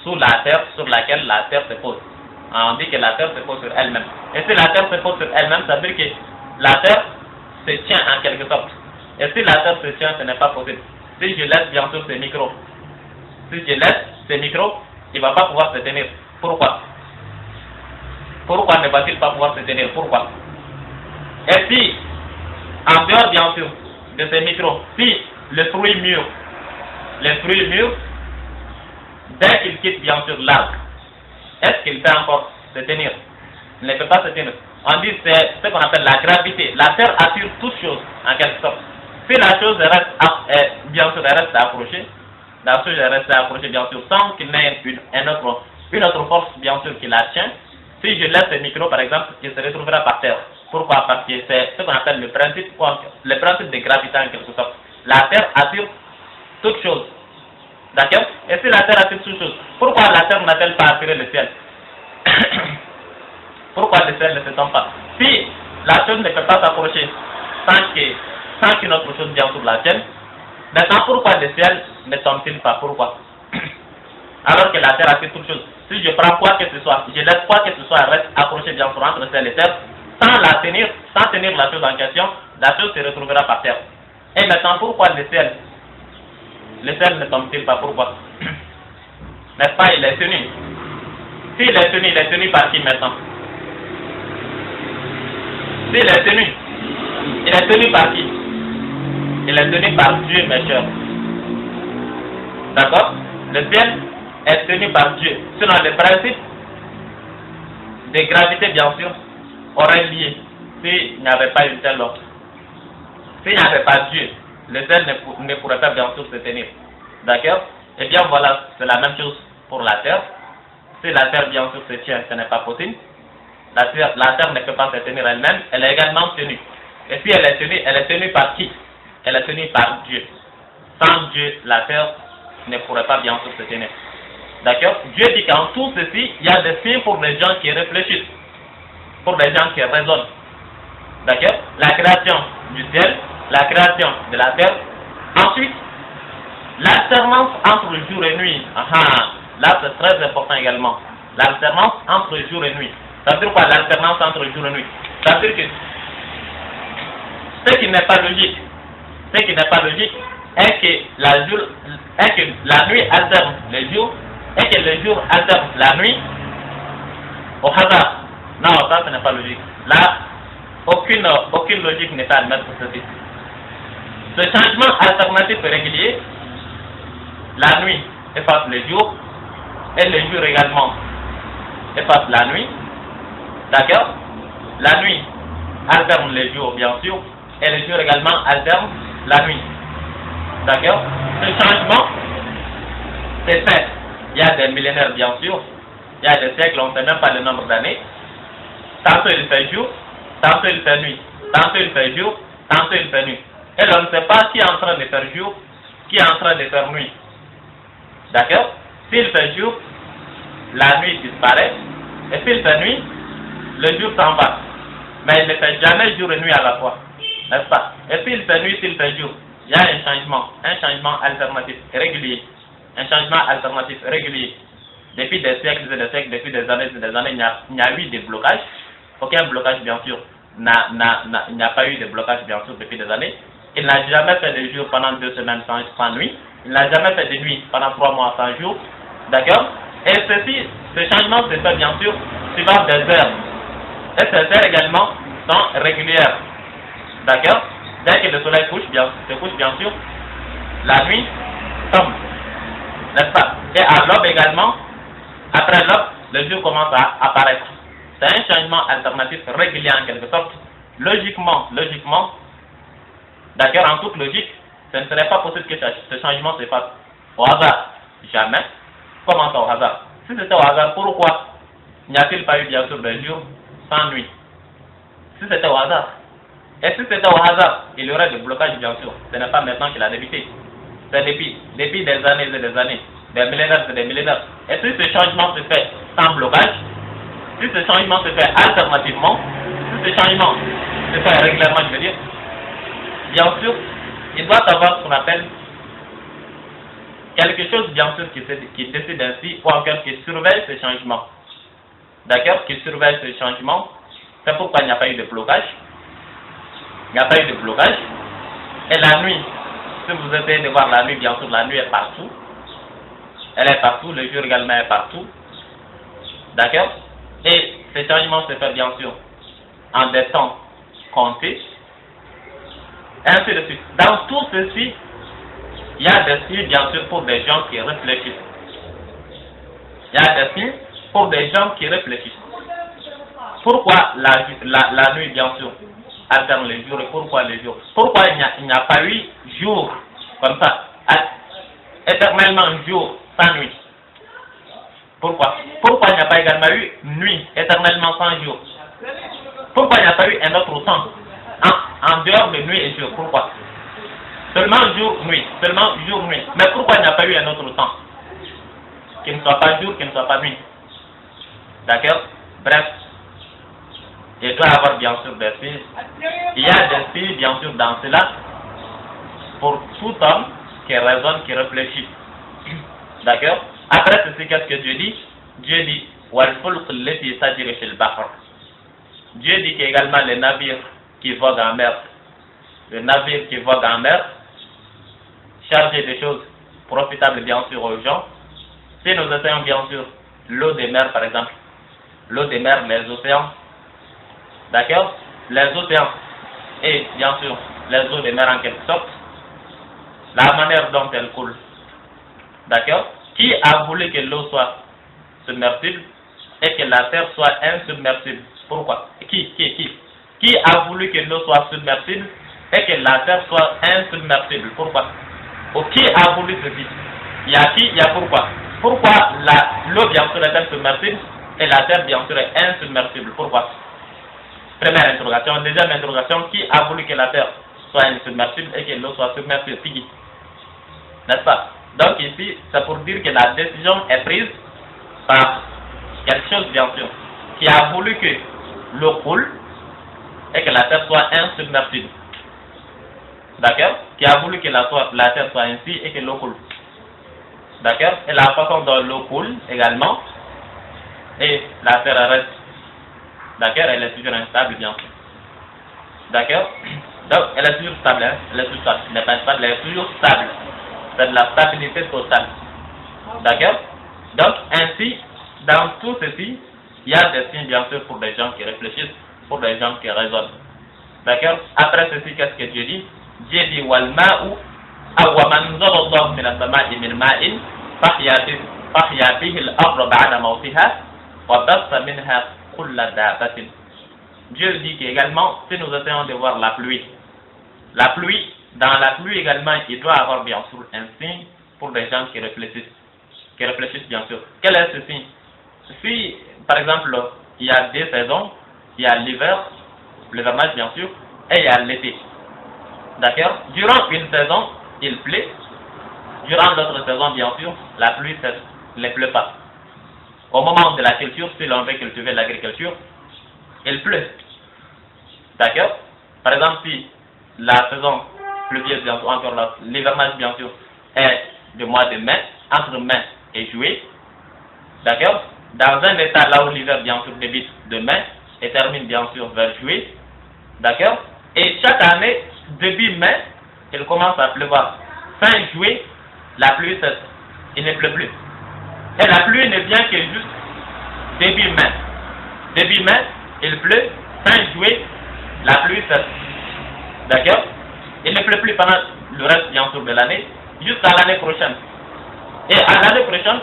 sous la terre sur laquelle la terre se pose. On dit que la terre se pose sur elle-même. Et si la terre se pose sur elle-même, ça veut dire que la terre se tient en quelque sorte. Et si la terre se tient, ce n'est pas possible. Si je laisse bien sûr ce micro, il ne va pas pouvoir se tenir. Pourquoi? pourquoi ne va-t-il pas pouvoir se tenir? Pourquoi? Et si, en dehors bien sûr de ces micros, si le fruit mûr, dès qu'il quitte bien sûr l'arbre, est-ce qu'il peut encore se tenir? Il ne peut pas se tenir. On dit c'est ce qu'on appelle la gravité. La terre attire toute chose, en quelque sorte. Si la chose reste, bien sûr, elle reste accrochée, la chose reste accrochée, bien sûr, sans qu'il n'ait une autre force, bien sûr, qui la tient. Si je laisse le micro, par exemple, il se retrouvera par terre. Pourquoi? Parce que c'est ce qu'on appelle le principe de gravité, en quelque sorte. La terre attire toute chose. D'accord? Et si la terre attire toute chose, pourquoi la terre n'a-t-elle pas attiré le ciel? Pourquoi le ciel ne se tombe pas? Si la chose ne peut pas s'approcher sans qu'une autre chose bien sûr la tienne, maintenant pourquoi le ciel ne tombe-t-il pas? Pourquoi? Alors que la terre attire toute chose. Si je prends quoi que ce soit, je laisse quoi que ce soit reste accroché bien sûr entre ciel et terre, sans tenir la chose en question, la chose se retrouvera par terre. Et maintenant pourquoi le ciel ne tombe-t-il pas? Pourquoi? N'est-ce pas, il est tenu. S'il est tenu par qui maintenant? S'il est tenu, il est tenu par qui? Il est tenu par Dieu, mes chers. D'accord? Le ciel est tenu par Dieu. Sinon, le principe de gravité, bien sûr, aurait lié s'il n'y avait pas une telle loi. S'il n'y avait pas Dieu, le ciel ne pourrait pas bien sûr se tenir. D'accord? Et bien voilà, c'est la même chose pour la terre. Si la terre bien sûr se tient, ce n'est pas possible. La terre ne peut pas se tenir elle-même, elle est également tenue. Et si elle est tenue par qui? Elle est tenue par Dieu. Sans Dieu, la terre ne pourrait pas bien sûr se tenir. D'accord? Dieu dit qu'en tout ceci, il y a des signes pour les gens qui réfléchissent, pour les gens qui raisonnent. D'accord? La création du ciel, la création de la terre. Ensuite, l'alternance entre jour et nuit. Là c'est très important également. L'alternance entre jour et nuit. Ça veut dire quoi l'alternance entre jour et nuit? Ça veut dire que ce qui n'est pas logique, est que la nuit alterne le jour et que le jour alterne la nuit au hasard. Non, ça ce n'est pas logique. Là, aucune logique n'est à admettre pour ceci. Ce changement alternatif et régulier, la nuit efface le jour et le jour également efface la nuit. D'accord? La nuit alterne le jour, bien sûr, et le jour également alterne la nuit. D'accord? Ce changement, c'est fait. Il y a des millénaires, bien sûr. Il y a des siècles, on ne sait même pas le nombre d'années. Tantôt il fait jour, tantôt il fait nuit. Tantôt il fait jour, tantôt il fait nuit. Et l'on ne sait pas qui est en train de faire jour, qui est en train de faire nuit. D'accord? S'il fait jour, la nuit disparaît. Et s'il fait nuit, le jour s'en va. Mais il ne fait jamais jour et nuit à la fois. N'est-ce pas? Et s'il fait nuit, s'il fait jour, il y a un changement alternatif régulier. Un changement alternatif régulier. Depuis des siècles et des siècles, depuis des années et des années, il n'y a eu de blocage. Aucun blocage, bien sûr. Il n'y a pas eu de blocage, bien sûr, depuis des années. Il n'a jamais fait de jour pendant 2 semaines sans nuit. Il n'a jamais fait de nuit pendant 3 mois sans jour. D'accord? Et ce changement se fait, bien sûr, suivant des heures. Et ces heures également sont régulières. D'accord? Dès que le soleil se couche, bien sûr, la nuit tombe. N'est-ce pas? Et à l'aube également, après l'aube, le jour commence à apparaître. C'est un changement alternatif régulier en quelque sorte. Logiquement, d'accord, en toute logique, ce ne serait pas possible que ce changement se fasse au hasard. Jamais. Comment ça au hasard? Si c'était au hasard, pourquoi n'y a-t-il pas eu bien sûr de jour sans nuit? Si c'était au hasard. Et si c'était au hasard, il y aurait des blocages bien sûr. Ce n'est pas maintenant qu'il a débuté. C'est depuis des années et des années, des millénaires et des millénaires. Et si ce changement se fait sans blocage, si ce changement se fait alternativement, si ce changement se fait régulièrement, je veux dire, bien sûr, il doit avoir ce qu'on appelle quelque chose, bien sûr, qui décide ainsi, ou encore qui surveille ce changement. D'accord? Qui surveille ce changement. C'est pourquoi il n'y a pas eu de blocage. Il n'y a pas eu de blocage. Et la nuit, si vous essayez de voir la nuit, bien sûr, la nuit est partout. Elle est partout, le jour également est partout. D'accord? Et ces changements se font bien sûr en des temps comptés, et ainsi de suite. Dans tout ceci, il y a des signes bien sûr pour des gens qui réfléchissent. Il y a des signes pour des gens qui réfléchissent. Pourquoi la nuit bien sûr alterne les jours et pourquoi les jours? Pourquoi il n'y a pas eu jour comme ça, éternellement jour sans nuit? Pourquoi? Pourquoi il n'y a pas également eu nuit éternellement sans jour? Pourquoi il n'y a pas eu un autre temps en dehors de nuit et jour? Pourquoi? Seulement jour, nuit, seulement jour, nuit. Mais pourquoi il n'y a pas eu un autre temps qui ne soit pas jour, qui ne soit pas nuit? D'accord? Bref, il doit y avoir bien sûr des signes. Il y a des signes bien sûr dans cela pour tout homme qui raisonne, qui réfléchit. D'accord? Après ceci, qu'est-ce que Dieu dit? Dieu dit Dieu dit qu'également les navires qui voguent en mer, les navires qui voguent en mer, chargés de choses profitables bien sûr aux gens. Si nous essayons bien sûr l'eau des mers par exemple, l'eau des mers, les océans, d'accord? Les océans et bien sûr les eaux des mers en quelque sorte, la manière dont elles coulent, d'accord? Qui a voulu que l'eau soit submersible et que la terre soit insubmersible? Pourquoi? Qui a voulu que l'eau soit submersible et que la terre soit insubmersible? Pourquoi? Ou qui a voulu ceci? Il y a qui? Il y a pourquoi? Pourquoi l'eau bien sûr est insubmersible et la terre bien sûr est insubmersible? Pourquoi? Première interrogation. Deuxième interrogation, qui a voulu que la terre soit insubmersible et que l'eau soit submersible? Qui? N'est-ce pas? Donc ici, c'est pour dire que la décision est prise par quelque chose bien sûr qui a voulu que l'eau coule et que la terre soit insubmersible. D'accord? Qui a voulu que la terre soit ainsi et que l'eau coule. D'accord? Et la façon dont l'eau coule également, et la terre reste. D'accord? Elle est toujours instable bien sûr. D'accord? Donc elle est toujours stable, hein? Elle est toujours stable. Elle n'est pas instable, elle est toujours stable. C'est de la stabilité totale. D'accord? Donc ainsi, dans tout ceci, il y a des signes bien sûr pour des gens qui réfléchissent, pour des gens qui raisonnent. D'accord? Après ceci, qu'est-ce que Dieu dit? Dieu dit Walma'u awaman zalallahu min as-sama'i min ma'in fahya bihi al-ardha ba'da mawtiha wa bassa minha kulla dabbatin. Dieu dit qu'également, si nous essayons de voir la pluie, dans la pluie également, il doit y avoir bien sûr un signe pour des gens qui réfléchissent bien sûr. Quel est ce signe? Si, par exemple, il y a deux saisons, il y a l'hiver, l'hivernage bien sûr, et il y a l'été. D'accord? Durant une saison, il pleut. Durant l'autre saison, bien sûr, la pluie ne pleut pas. Au moment de la culture, si l'on veut cultiver l'agriculture, il pleut. D'accord? Par exemple, si la saison pluvieuse, bien sûr, encore l'hivernage, bien sûr, est du mois de mai, entre mai et juillet, d'accord? Dans un état là où l'hiver, bien sûr, débute de mai et termine, bien sûr, vers juillet, d'accord? Et chaque année, début mai, il commence à pleuvoir. Fin juillet, la pluie cesse. Il ne pleut plus. Et la pluie ne vient que juste début mai. Début mai, il pleut. Fin juillet, la pluie cesse. D'accord? Il ne pleut plus pendant le reste, bien sûr, de l'année, jusqu'à l'année prochaine. Et à l'année prochaine,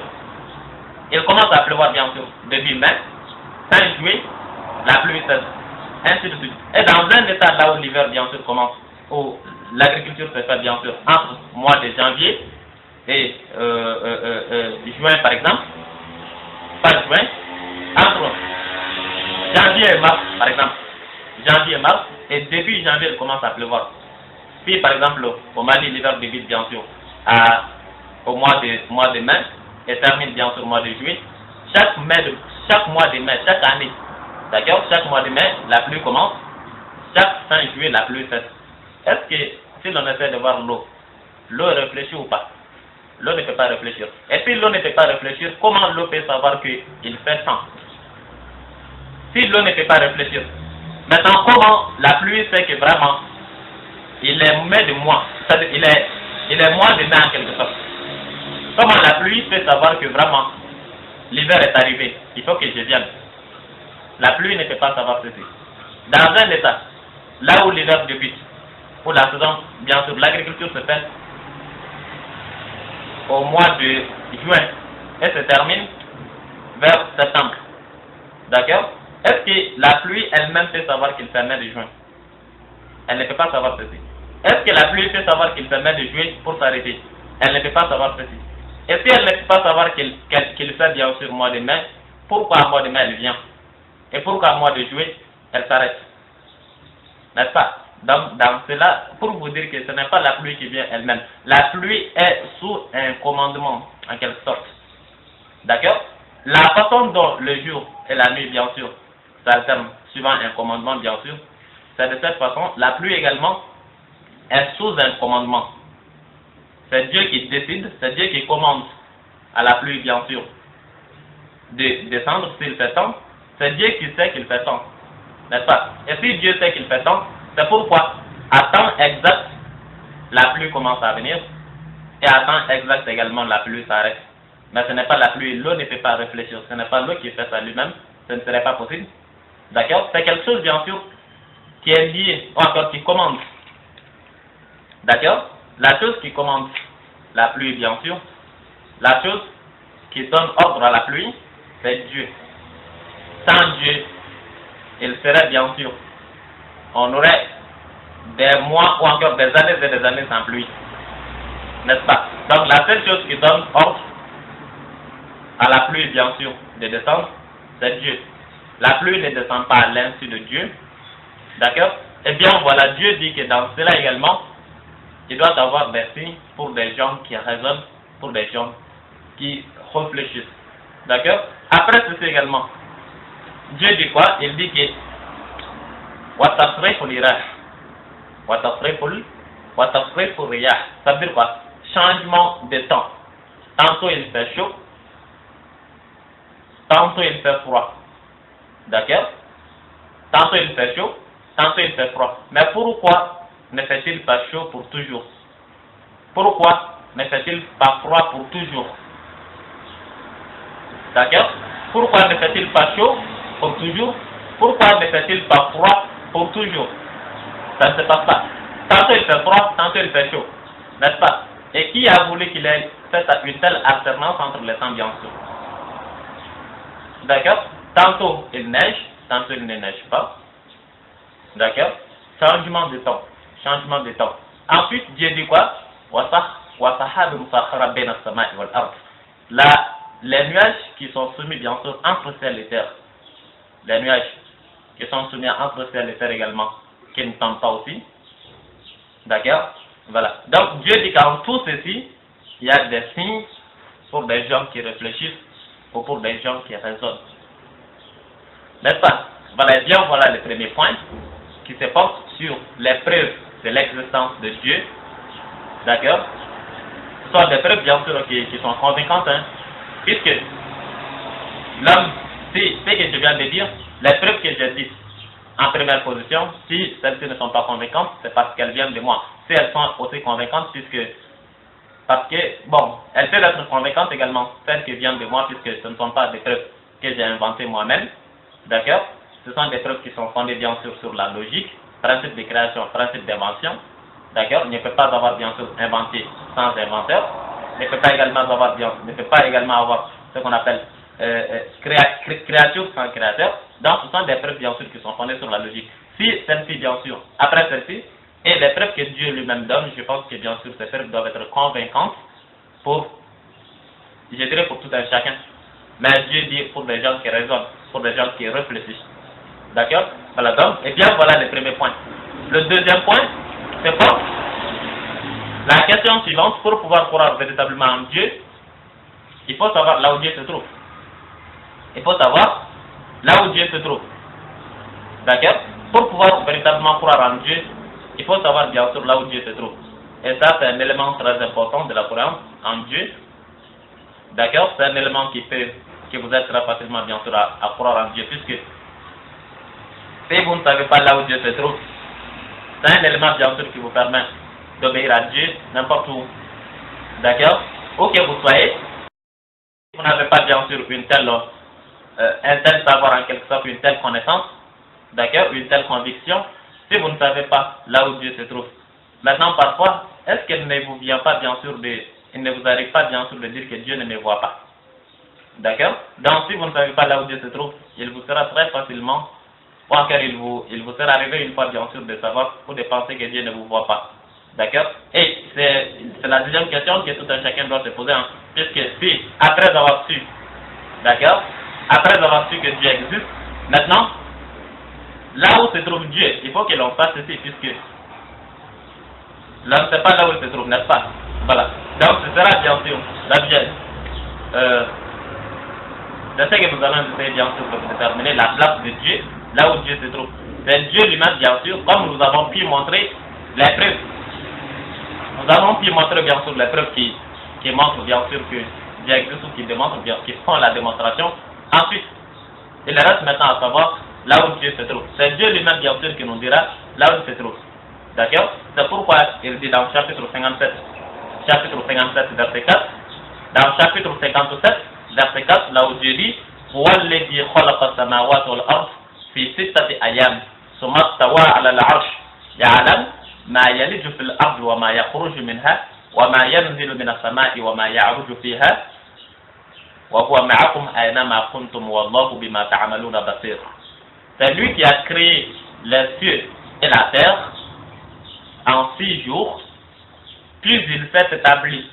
il commence à pleuvoir, bien sûr, début mai. Fin juillet, la pluie cesse. Ainsi de suite. Et dans un état là où l'hiver, bien sûr, commence, où l'agriculture se fait, bien sûr, entre le mois de janvier et juin, par exemple, pas juin, entre janvier et mars, par exemple, janvier et mars, et début janvier, il commence à pleuvoir. Si, par exemple, au Mali, l'hiver débute, bien sûr, au mois de mai, et termine, bien sûr, au mois de juillet, chaque mois de mai, chaque année, d'accord, chaque mois de mai, la pluie commence, chaque fin juillet, la pluie cesse. Est-ce que, si l'on essaie de voir l'eau réfléchit ou pas? L'eau ne peut pas réfléchir. Et si l'eau ne peut pas réfléchir, comment l'eau peut savoir qu'il fait temps? Si l'eau ne peut pas réfléchir, maintenant comment la pluie sait que vraiment il est mai de mois, c'est-à-dire il est mois de mai en quelque sorte? Comment la pluie peut savoir que vraiment l'hiver est arrivé? Il faut que je vienne. La pluie ne peut pas savoir ceci. Dans un état, là où l'hiver débute, où la saison, bien sûr, l'agriculture se fait au mois de juin et se termine vers septembre. D'accord? Est-ce que la pluie elle-même peut savoir qu'il fait mai de juin? Elle ne peut pas savoir ceci. Est-ce que la pluie peut savoir qu'il fait mai de juillet pour s'arrêter? Elle ne peut pas savoir ceci. Et si elle ne peut pas savoir qu'il fait bien sûr mois de mai, pourquoi au mois de mai elle vient? Et pourquoi au mois de juillet elle s'arrête? N'est-ce pas? Donc, dans cela, pour vous dire que ce n'est pas la pluie qui vient elle-même. La pluie est sous un commandement, en quelque sorte. D'accord? La façon dont le jour et la nuit, bien sûr, s'alternent suivant un commandement, bien sûr, c'est de cette façon. La pluie également est sous un commandement. C'est Dieu qui décide, c'est Dieu qui commande à la pluie, bien sûr, de descendre s'il fait temps. C'est Dieu qui sait qu'il fait temps. N'est-ce pas? Et si Dieu sait qu'il fait temps, c'est pourquoi à temps exact, la pluie commence à venir, et à temps exact également, la pluie s'arrête. Mais ce n'est pas la pluie, l'eau ne peut pas réfléchir, ce n'est pas l'eau qui fait ça lui-même, ce ne serait pas possible. D'accord? C'est quelque chose, bien sûr, qui est lié, ou encore qui commande. D'accord? La chose qui commande la pluie, bien sûr, la chose qui donne ordre à la pluie, c'est Dieu. Sans Dieu, il serait bien sûr, on aurait des mois ou encore des années et des années sans pluie. N'est-ce pas? Donc la seule chose qui donne ordre à la pluie, bien sûr, de descendre, c'est Dieu. La pluie ne descend pas à l'insu de Dieu. D'accord? Eh bien voilà, Dieu dit que dans cela également, il doit y avoir des signes pour des gens qui raisonnent, pour des gens qui réfléchissent. D'accord? Après ceci également, Dieu dit quoi? Il dit que ça veut dire quoi? Changement de temps. Tantôt il fait chaud, tantôt il fait froid. D'accord? Tantôt il fait chaud, tantôt il fait froid. Mais pourquoi ne fait-il pas chaud pour toujours? Pourquoi ne fait-il pas froid pour toujours? D'accord? Pourquoi ne fait-il pas chaud pour toujours? Pourquoi ne fait-il pas froid pour toujours? Ça ne se passe pas. Tantôt il fait froid, tantôt il fait chaud. N'est-ce pas? Et qui a voulu qu'il ait fait une telle alternance entre les temps, bien sûr? D'accord? Tantôt il neige, tantôt il ne neige pas. D'accord? Changement de temps. Changement de temps. Ensuite, Dieu dit quoi? Là, les nuages qui sont soumis, bien sûr, entre ciel et terre. Les nuages qui sont soumis entre ciel et terre également, qui ne tombent pas aussi. D'accord? Voilà. Donc, Dieu dit qu'en tout ceci, il y a des signes pour des gens qui réfléchissent ou pour des gens qui raisonnent. N'est-ce pas? Voilà, bien voilà le premier point qui se porte sur les preuves de l'existence de Dieu. D'accord? Ce sont des preuves bien sûr qui sont convaincantes, hein, puisque l'homme, si ce que je viens de dire, les preuves que j'ai dites en première position, si celles-ci ne sont pas convaincantes, c'est parce qu'elles viennent de moi. Si elles sont aussi convaincantes, parce que, bon, elles peuvent être convaincantes également, celles qui viennent de moi, puisque ce ne sont pas des preuves que j'ai inventées moi-même. D'accord? Ce sont des preuves qui sont fondées bien sûr sur la logique, principe de création, principe d'invention. D'accord? Il ne peut pas avoir bien sûr inventé sans inventeur. Il ne peut pas également avoir ce qu'on appelle créature sans créateur. Donc ce sont des preuves bien sûr qui sont fondées sur la logique. Si celle-ci bien sûr, après celle-ci, et les preuves que Dieu lui-même donne, je pense que bien sûr ces preuves doivent être convaincantes pour, je dirais pour tout un chacun. Mais Dieu dit pour des gens qui raisonnent, pour des gens qui réfléchissent. D'accord? Voilà donc, et bien voilà le premier point. Le deuxième point, c'est quoi? La question suivante, pour pouvoir croire véritablement en Dieu, il faut savoir là où Dieu se trouve. Il faut savoir là où Dieu se trouve. D'accord? Pour pouvoir véritablement croire en Dieu, il faut savoir bien sûr là où Dieu se trouve. Et ça, c'est un élément très important de la croyance en Dieu. D'accord? C'est un élément qui vous aide très facilement bien sûr à croire en Dieu, puisque si vous ne savez pas là où Dieu se trouve, c'est un élément bien sûr qui vous permet d'obéir à Dieu n'importe où. D'accord? Où que vous soyez, vous n'avez pas bien sûr une telle un tel savoir en quelque sorte, une telle connaissance, d'accord, une telle conviction, si vous ne savez pas là où Dieu se trouve. Maintenant, parfois, est-ce qu'il ne vous vient pas bien sûr il ne vous arrive pas bien sûr de dire que Dieu ne me voit pas? D'accord? Donc, si vous ne savez pas là où Dieu se trouve, il vous sera très facilement, ou encore il vous sera arrivé une fois bien sûr de savoir ou de penser que Dieu ne vous voit pas. D'accord? Et c'est la deuxième question que tout un chacun doit se poser, hein, puisque si, après avoir su, d'accord? Après avoir su que Dieu existe, maintenant, là où se trouve Dieu, il faut que l'on fasse ceci, puisque là, on ne sait pas là où il se trouve, n'est-ce pas? Voilà. Donc, ce sera bien sûr l'objet. C'est ce que nous allons essayer bien sûr de déterminer la place de Dieu, là où Dieu se trouve. C'est Dieu lui-même, bien sûr, comme nous avons pu montrer les preuves. Nous avons pu montrer bien sûr les preuves qui montrent bien sûr que Dieu existe ou qui font la démonstration. Ensuite, il reste maintenant à savoir là où Dieu se trouve. C'est Dieu lui-même, bien sûr, qui nous dira là où il se trouve. D'accord? C'est pourquoi il dit dans le chapitre 57, verset 4, dans le chapitre 57, verset 4, là où Dieu dit وَالَّذِي خَلَقَ السَّمَاوَاتِ وَالْأَرْضَ فِي سِتَّةِ أَيَّامٍ ثُمَّ اسْتَوَى عَلَى الْعَرْشِ يَعْلَمُ مَا يَلِجُ فِي الْأَرْضِ وَمَا يَخْرُجُ مِنْهَا وَمَا يَنزِلُ مِنَ السَّمَاءِ وَمَا يَعْرُجُ فِيهَا وَهُوَ مَعَكُمْ أَيْنَمَا كُنْتُمْ وَاللَّهُ بِمَا تَعْمَلُونَ بَصِيرٌ. C'est lui qui a créé les cieux et la terre en 6 jours, puis il s'est établi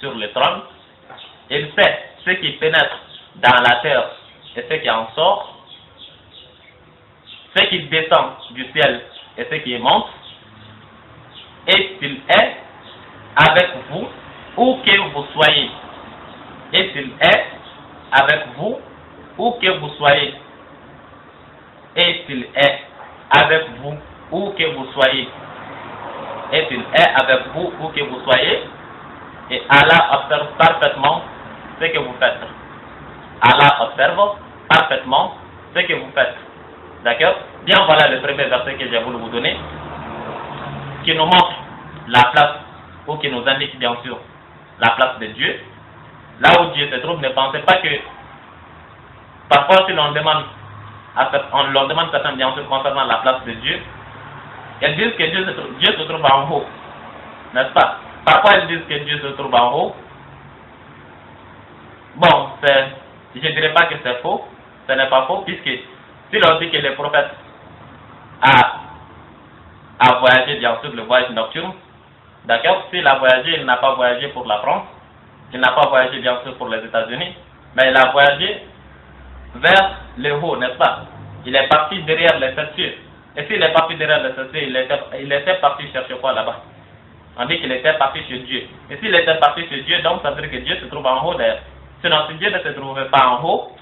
sur le trône. Il sait ce qui pénètre dans la terre et ce qui en sort, ce qui descend du ciel et ce qui monte, et s'il est avec vous où que vous soyez. Et s'il est avec vous où que vous soyez. Et s'il est avec vous où que vous soyez. Et s'il est avec vous où que vous soyez. Et Allah observe parfaitement ce que vous faites. Allah observe parfaitement ce que vous faites. D'accord? Bien, voilà le premier verset que j'ai voulu vous donner, qui nous montre la place, ou qui nous indique bien sûr la place de Dieu. Là où Dieu se trouve, ne pensez pas que parfois si l'on demande certains bien sûr concernant la place de Dieu, ils disent que Dieu se trouve en haut. N'est-ce pas? Parfois ils disent que Dieu se trouve en haut. Bon, je ne dirais pas que c'est faux, ce n'est pas faux, puisque si l'on dit que le prophète a voyagé bien sûr le voyage nocturne, d'accord, s'il a voyagé, il n'a pas voyagé pour la France, il n'a pas voyagé bien sûr pour les États-Unis, mais il a voyagé vers le haut, n'est-ce pas? Il est parti derrière les 7 cieux. Et s'il est parti derrière les 7 cieux, il était parti chercher quoi là-bas? On dit qu'il était parti chez Dieu. Et s'il était parti chez Dieu, donc ça veut dire que Dieu se trouve en haut d'ailleurs. Sinon, si Dieu ne se trouvait pas en haut,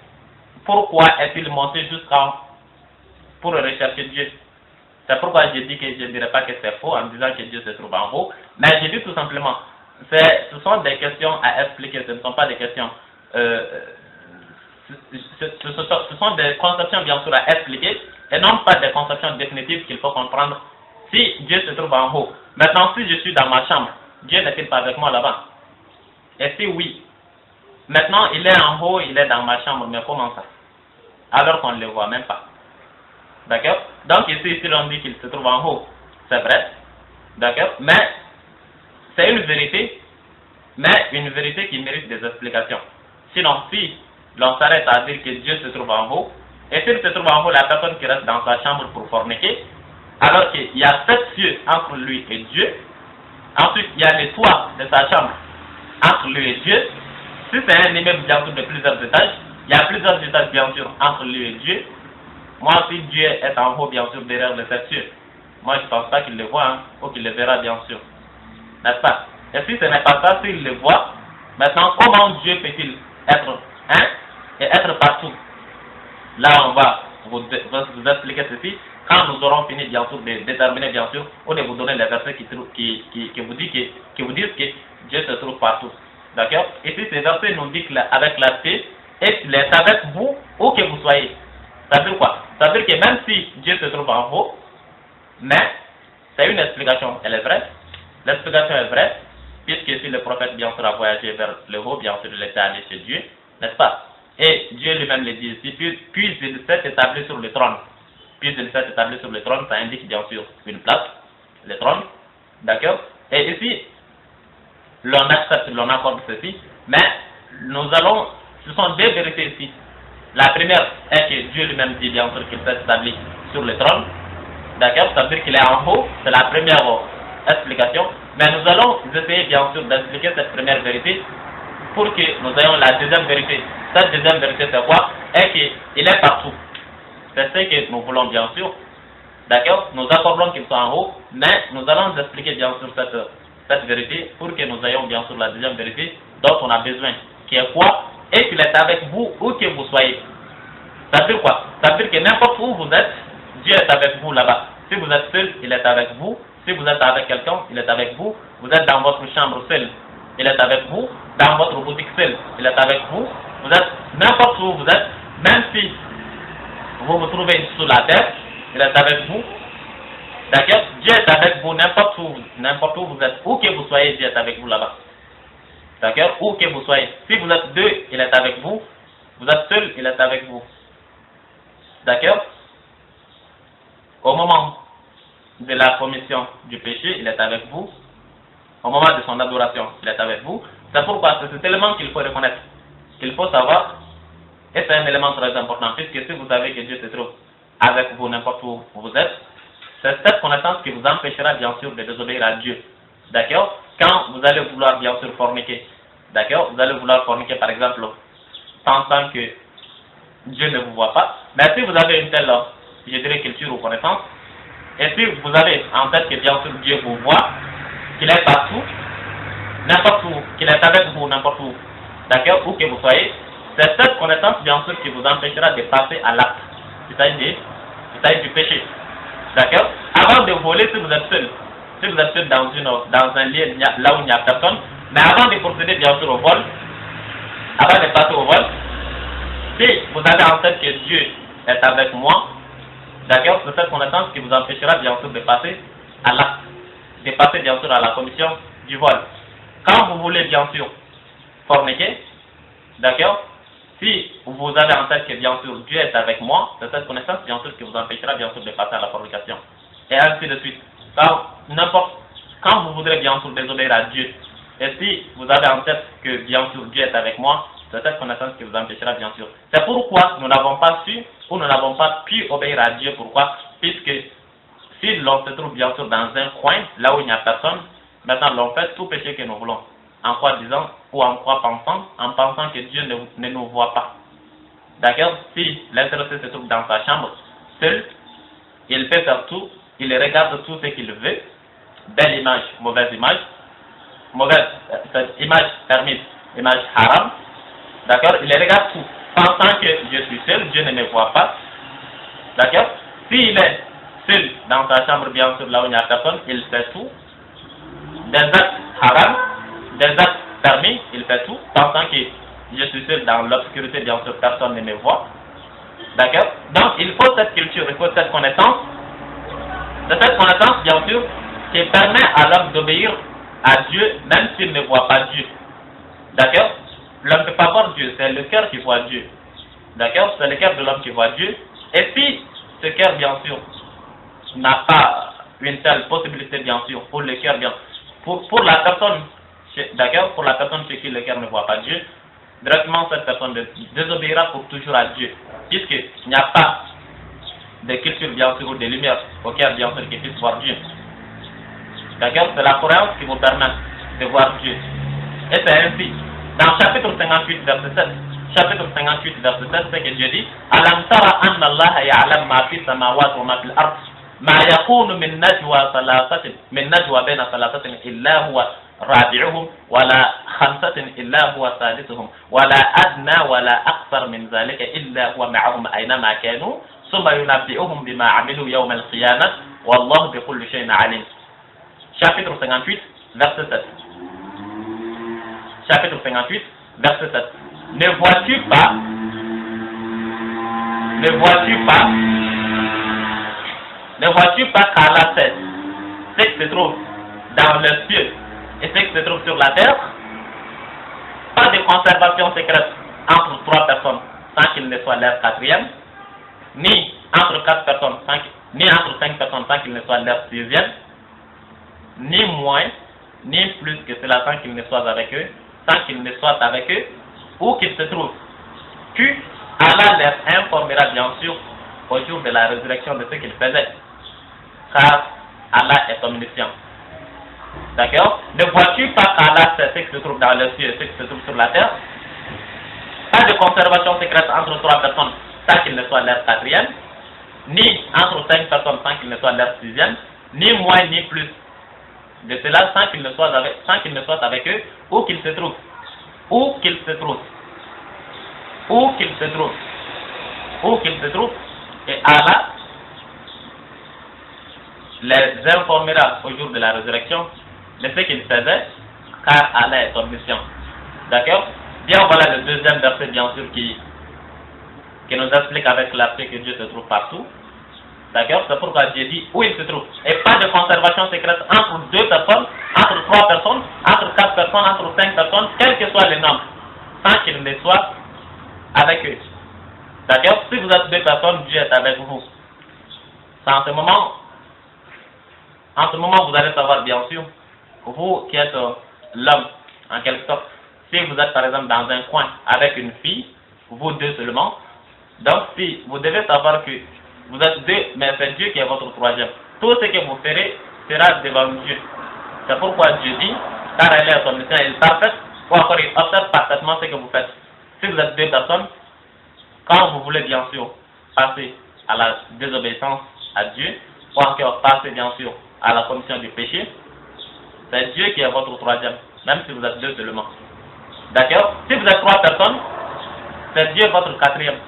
pourquoi est-il monté jusqu'en haut pour rechercher Dieu? C'est pourquoi j'ai dit que je ne dirais pas que c'est faux en disant que Dieu se trouve en haut. Mais j'ai dit tout simplement, ce sont des questions à expliquer, ce ne sont pas des questions... ce sont des conceptions bien sûr à expliquer et non pas des conceptions définitives qu'il faut comprendre. Si Dieu se trouve en haut, maintenant si je suis dans ma chambre, Dieu n'est-il pas avec moi là-bas? Et si oui, maintenant il est en haut, il est dans ma chambre, mais comment ça? Alors qu'on ne le voit même pas. D'accord? Donc ici, si l'on dit qu'il se trouve en haut, c'est vrai. D'accord? Mais c'est une vérité, mais une vérité qui mérite des explications. Sinon, si l'on s'arrête à dire que Dieu se trouve en haut, et s'il se trouve en haut, la personne qui reste dans sa chambre pour forniquer, alors qu'il y a 7 cieux entre lui et Dieu, ensuite il y a les toits de sa chambre entre lui et Dieu. Si c'est un immeuble bien sûr de plusieurs étages, il y a plusieurs étages bien sûr entre lui et Dieu. Moi, si Dieu est en haut bien sûr derrière les 7 cieux, moi je ne pense pas qu'il le voit, hein, ou qu'il le verra bien sûr. N'est-ce pas? Et si ce n'est pas ça, s'il le voit, maintenant comment Dieu peut-il être et être partout? Là on va vous expliquer ceci quand nous aurons fini bien sûr de déterminer bien sûr ou de vous donner les versets qui vous disent que Dieu se trouve partout. D'accord? Et si ces versets nous disent avec la paix, et il est avec vous où que vous soyez. Ça veut dire quoi? Ça veut dire que même si Dieu se trouve en haut, mais c'est une explication, elle est vraie. L'explication est vraie, puisque si le prophète bien sûr a voyagé vers le haut, bien sûr il était allé chez Dieu, n'est-ce pas? Et Dieu lui-même le dit ici, puis il s'est établi sur le trône. Puis il s'est établi sur le trône, ça indique bien sûr une place, le trône. D'accord? Et ici, l'on accepte, l'on accorde ceci, mais ce sont deux vérités ici. La première est que Dieu lui-même dit bien sûr qu'il s'est établi sur le trône. D'accord? Ça veut dire qu'il est en haut, c'est la première explication. Mais nous allons essayer bien sûr d'expliquer cette première vérité pour que nous ayons la deuxième vérité. Cette deuxième vérité c'est quoi? Est qu'il est partout. C'est ce que nous voulons bien sûr. D'accord? Nous accordons qu'il soit en haut, mais nous allons expliquer bien sûr cette vérité pour que nous ayons bien sûr la deuxième vérité dont on a besoin. Qui est quoi? Et qu'il est avec vous où que vous soyez. Ça veut dire quoi? Ça veut dire que n'importe où vous êtes, Dieu est avec vous là-bas. Si vous êtes seul, il est avec vous. Si vous êtes avec quelqu'un, il est avec vous. Vous êtes dans votre chambre seul, il est avec vous. Dans votre boutique seul, il est avec vous. Vous êtes n'importe où vous êtes, même si vous vous trouvez sous la terre, il est avec vous. D'accord? Dieu est avec vous n'importe où vous êtes. Où que vous soyez, Dieu est avec vous là-bas. D'accord? Où que vous soyez. Si vous êtes deux, il est avec vous. Vous êtes seul, il est avec vous. D'accord? Au moment de la commission du péché, il est avec vous. Au moment de son adoration, il est avec vous. C'est pourquoi c'est cet élément qu'il faut reconnaître, qu'il faut savoir. Et c'est un élément très important, puisque si vous savez que Dieu se trouve avec vous n'importe où vous êtes, c'est cette connaissance qui vous empêchera bien sûr de désobéir à Dieu. D'accord? Quand vous allez vouloir bien sûr forniquer, d'accord? Vous allez vouloir forniquer par exemple, pensant que Dieu ne vous voit pas. Mais si vous avez une telle, je dirais, culture ou connaissance, et si vous avez en tête que bien sûr Dieu vous voit, qu'il est partout, n'importe où, qu'il est avec vous n'importe où, d'accord? Où que vous soyez, c'est cette connaissance bien sûr qui vous empêchera de passer à l'acte, c'est-à-dire du péché. D'accord? Avant de voler, si vous êtes seul dans un lieu là où il n'y a personne, mais avant de procéder bien sûr au vol, avant de passer au vol, si vous avez en tête que Dieu est avec moi, d'accord, c'est cette connaissance qui vous empêchera bien sûr de passer à l'acte, de passer bien sûr à la commission du vol. Quand vous voulez bien sûr forniquer, d'accord, si vous avez en tête que bien sûr Dieu est avec moi, c'est cette connaissance bien sûr qui vous empêchera bien sûr de passer à la fornication. Et ainsi de suite. Quand vous voudrez bien sûr désobéir à Dieu, et si vous avez en tête que bien sûr Dieu est avec moi, c'est cette connaissance qui vous empêchera bien sûr. C'est pourquoi nous n'avons pas su ou nous n'avons pas pu obéir à Dieu. Pourquoi? Puisque si l'on se trouve bien sûr dans un coin, là où il n'y a personne, maintenant l'on fait tout péché que nous voulons. En quoi disant ou en quoi pensant? En pensant que Dieu ne nous voit pas. D'accord? Si l'intéressé se trouve dans sa chambre, seul, il peut faire tout, il regarde tout ce qu'il veut, belle image, mauvaise image, image permise, image haram, d'accord? Il regarde tout, pensant que je suis seul, Dieu ne me voit pas, d'accord? S'il est seul dans sa chambre, bien sûr, là où il n'y a personne, il fait tout, des actes haram, des actes permis, il fait tout, pensant que je suis seul dans l'obscurité, bien sûr, personne ne me voit. D'accord? Donc, il faut cette culture, il faut cette connaissance. C'est cette connaissance, bien sûr, qui permet à l'homme d'obéir à Dieu, même s'il ne voit pas Dieu. D'accord? L'homme ne peut pas voir Dieu, c'est le cœur qui voit Dieu. D'accord? C'est le cœur de l'homme qui voit Dieu. Et si ce cœur, bien sûr, n'a pas une telle possibilité, bien sûr, pour le cœur, bien pour la personne, d'accord, pour la personne chez qui le cœur ne voit pas Dieu, directement cette personne désobéira pour toujours à Dieu, puisqu'il n'y a pas de culture, bien sûr, ou de lumière au cœur, bien sûr, qui puisse voir Dieu. D'accord? C'est la croyance qui vous permet de voir Dieu. Et c'est ainsi. Dans chapitre 58, verset 7, chapitre 58, verset 7, c'est que Dieu dit: Alam tara anna Allah ya'lam ma fi samawati wa ma fil ard. ما يكون من نجوى بين ثلاثة إلا هو رابعهم ولا خمسة إلا هو سادسهم ولا أدنى ولا أكثر من ذلك إلا هو معهم أينما كانوا ثم ينبئهم بما عملوا يوم القيامة والله بكل شيء عليم. Chapitre 58, verset 7. Chapitre 58, verset 7. Ne vois-tu pas qu'Allah sait ce qui se trouve dans les cieux et ce qui se trouve sur la terre? Pas de conservation secrète entre trois personnes. sans qu'il ne soit leur quatrième, ni entre 4 personnes, ni entre 5 personnes sans qu'il ne soit leur sixième, ni moins, ni plus que cela sans qu'il ne soit avec eux, où qu'ils se trouvent. Puis Allah leur informera bien sûr au jour de la résurrection de ce qu'ils faisaient, car Allah est omniscient. D'accord? Ne vois-tu pas qu'Allah sait ce qui se trouve dans les cieux et ce qui se trouve sur la terre? Pas de conservation secrète entre 3 personnes sans qu'il ne soit leur quatrième, ni entre 5 personnes sans qu'il ne soit leur sixième, ni moins ni plus de cela sans qu'il ne soit avec eux, où qu'ils se trouvent. Où qu'ils se trouvent. Où qu'ils se trouvent. Où qu'ils se trouvent. Et Allah les informera au jour de la résurrection de ce qu'ils faisaient, car Allah est omniscient. D'accord? Bien, voilà le deuxième verset, bien sûr, qui nous explique avec l'aspect que Dieu se trouve partout. D'accord? C'est pourquoi Dieu dit où il se trouve. Et pas de conservation secrète entre 2 personnes, entre 3 personnes, entre 4 personnes, entre 5 personnes, quel que soit le nombre, sans qu'il ne soit avec eux. D'accord? Si vous êtes 2 personnes, Dieu est avec vous. C'est en ce moment, vous allez savoir, bien sûr, vous qui êtes l'homme, en quelque sorte, si vous êtes par exemple dans un coin avec une fille, vous deux seulement, donc si vous devez savoir que vous êtes 2, mais c'est Dieu qui est votre troisième. Tout ce que vous ferez sera devant Dieu. C'est pourquoi Dieu dit, car elle est omniscient, il est parfait, ou encore il observe parfaitement ce que vous faites. Si vous êtes 2 personnes, quand vous voulez bien sûr passer à la désobéissance à Dieu, ou encore passer bien sûr à la commission du péché, c'est Dieu qui est votre troisième, même si vous êtes 2 seulement. D'accord? Si vous êtes 3 personnes, c'est Dieu votre quatrième.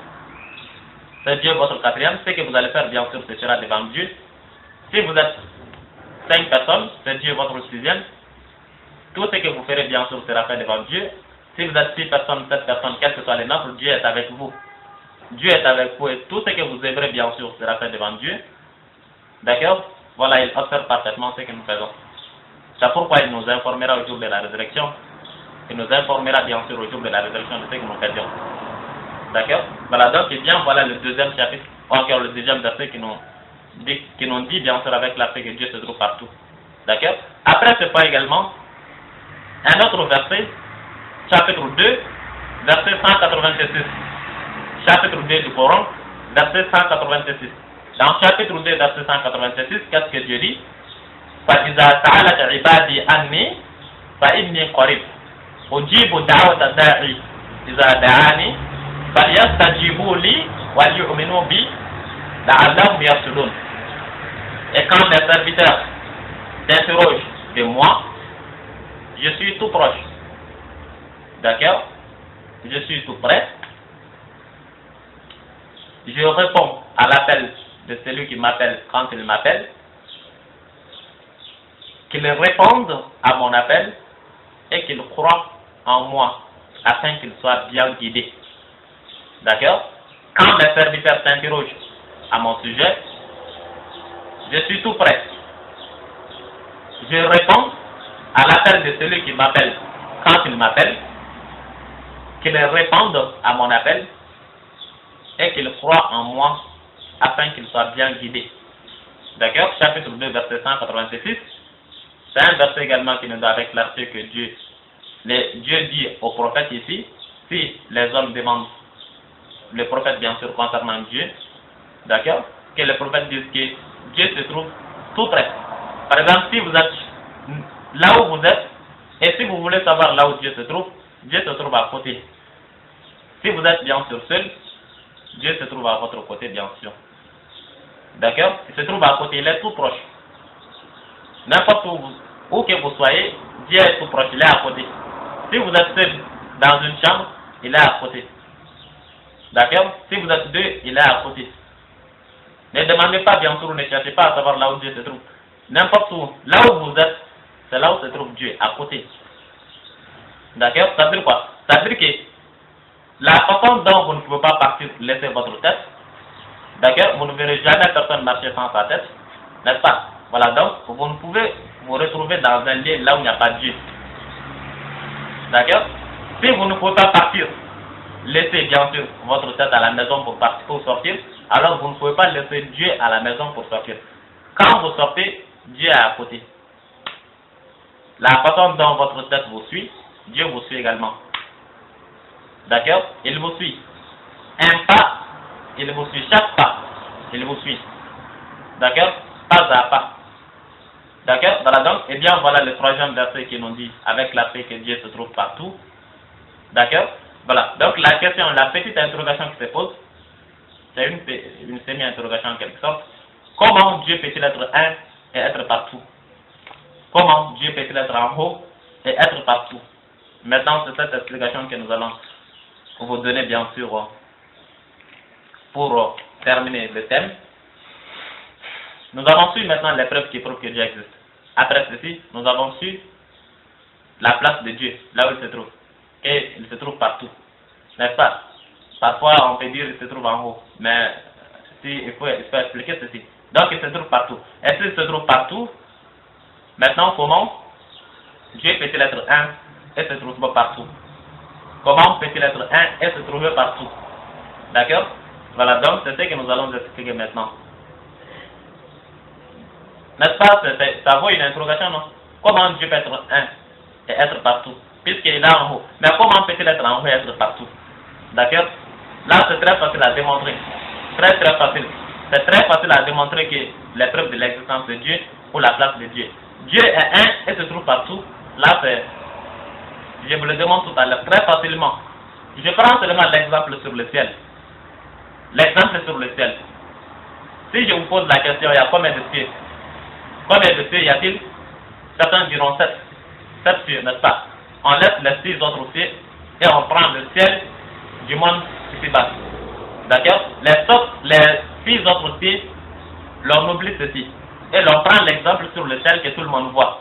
C'est Dieu votre quatrième. Ce que vous allez faire, bien sûr, ce sera devant Dieu. Si vous êtes 5 personnes, c'est Dieu votre sixième. Tout ce que vous ferez, bien sûr, sera fait devant Dieu. Si vous êtes 6 personnes, 7 personnes, quel que soit le nombre, Dieu est avec vous. Dieu est avec vous et tout ce que vous œuvrez, bien sûr, sera fait devant Dieu. D'accord? Voilà, il observe parfaitement ce que nous faisons. C'est pourquoi il nous informera au jour de la résurrection. Il nous informera bien sûr au jour de la résurrection de ce que nous faisions. D'accord? Voilà, donc et bien voilà le deuxième chapitre, ou encore le deuxième verset qui nous dit bien sûr avec la paix que Dieu se trouve partout. D'accord? Après ce point également, un autre verset, chapitre 2, verset 186. Chapitre 2 du Coran, verset 186. Dans chapitre 2, verset 186, qu'est-ce que Dieu dit? فَإِذَا سَأَلَكَ عِبَادِي أَنِّي فَإِنِّي قَرِيبٌ أُجِيبُ دَعْوَةَ الدَّاعِ إِذَا دَعَانِي فَلْيَسْتَجِيبُوا لِي وَلْيُؤْمِنُوا بِي لَعَلَّهُمْ يَرْشُدُونَ. Et quand mes serviteurs t'interrogent de moi, je suis tout proche. D'accord? Je suis tout près. Je réponds à l'appel de celui qui m'appelle quand il m'appelle. Qu'il réponde à mon appel et qu'il croit en moi afin qu'il soit bien guidé. D'accord? Quand mes serviteurs s'interrogent à mon sujet, je suis tout prêt. Je réponds à l'appel de celui qui m'appelle quand il m'appelle, qu'il réponde à mon appel et qu'il croit en moi afin qu'il soit bien guidé. D'accord? Chapitre 2, verset 186. C'est un verset également qui nous donne avec l'aspect que Dieu dit au prophète ici, si les hommes demandent le prophète bien sûr concernant Dieu, d'accord, que le prophète dise que Dieu se trouve tout près. Par exemple, si vous êtes là où vous êtes, et si vous voulez savoir là où Dieu se trouve à côté. Si vous êtes bien sûr seul, Dieu se trouve à votre côté bien sûr. D'accord? Il se trouve à côté, il est tout proche. N'importe où que vous soyez, Dieu est tout proche, il est à côté. Si vous êtes seul dans une chambre, il est à côté. D'accord? Si vous êtes 2, il est à côté. Ne demandez pas bien sûr, ne cherchez pas à savoir là où Dieu se trouve. N'importe où, là où vous êtes, c'est là où se trouve Dieu, à côté. D'accord? Ça veut dire quoi? Ça veut dire que la façon dont vous ne pouvez pas partir, laisser votre tête, d'accord? Vous ne verrez jamais personne marcher sans sa tête, n'est-ce pas? Voilà, donc vous ne pouvez vous retrouver dans un lieu là où il n'y a pas de Dieu. D'accord? Si vous ne pouvez pas partir, laissez bien sûr votre tête à la maison pour sortir, alors vous ne pouvez pas laisser Dieu à la maison pour sortir. Quand vous sortez, Dieu est à côté. La façon dont votre tête vous suit, Dieu vous suit également. D'accord? Il vous suit. Un pas, il vous suit. Chaque pas, il vous suit. D'accord? Pas à pas. D'accord? Voilà donc, eh bien voilà le troisième verset qui nous dit, avec la paix que Dieu se trouve partout. D'accord? Voilà. Donc la question, la petite interrogation qui se pose, c'est une semi-interrogation en quelque sorte. Comment Dieu peut-il être un et être partout? Comment Dieu peut-il être en haut et être partout? Maintenant, c'est cette explication que nous allons vous donner, bien sûr, pour terminer le thème. Nous avons su maintenant les preuves qui prouvent que Dieu existe. Après ceci, nous avons su la place de Dieu, là où il se trouve. Et il se trouve partout. N'est-ce pas? Parfois, on peut dire qu'il se trouve en haut. Mais il faut expliquer ceci. Donc, il se trouve partout. Et s'il se trouve partout, maintenant, comment Dieu peut-il être un et se trouver partout? Comment peut-il être un et se trouver partout? D'accord? Voilà, donc c'est ce que nous allons expliquer maintenant. N'est-ce pas? Ça vaut une interrogation, non? Comment Dieu peut être un et être partout? Puisqu'il est là en haut. Mais comment peut-il être en haut et être partout? D'accord? Là, c'est très facile à démontrer. Très facile. C'est très facile à démontrer que les preuves de l'existence de Dieu ou la place de Dieu. Dieu est un et se trouve partout. Là, je vous le démontre tout à l'heure très facilement. Je prends seulement l'exemple sur le ciel. L'exemple sur le ciel. Si je vous pose la question, il y a combien de cieux? Combien de cieux y a-t-il? Certains diront 7. 7 cieux, n'est-ce pas? On laisse les 6 autres cieux et on prend le ciel du monde ici-bas. D'accord? Les 6 autres cieux, l'on oublie ceci. Et l'on prend l'exemple sur le ciel que tout le monde voit.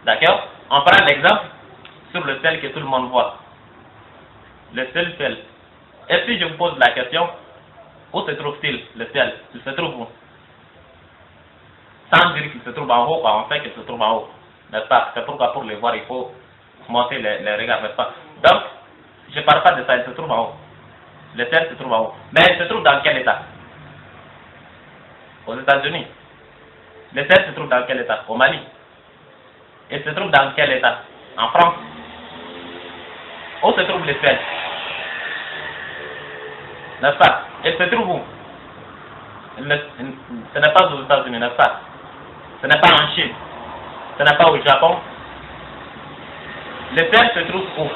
D'accord? On prend l'exemple sur le ciel que tout le monde voit. Le seul ciel. Et si je vous pose la question, où se trouve-t-il le ciel? Il se trouve où? Sans dire qu'il se trouve en haut, on sait qu'il se trouve en haut. N'est-ce pas? C'est pourquoi pour le voir, il faut monter les regards, n'est-ce pas? Donc, je ne parle pas de ça, il se trouve en haut. Le ciel se trouve en haut. Mais il se trouve dans quel état? Aux États-Unis. Le ciel se trouve dans quel état? Au Mali. Il se trouve dans quel état? En France. Où se trouve le ciel? N'est-ce pas? Il se trouve où? Ce n'est pas aux États-Unis, n'est-ce pas? Ce n'est pas en Chine. Ce n'est pas au Japon. Le ciel se trouve où?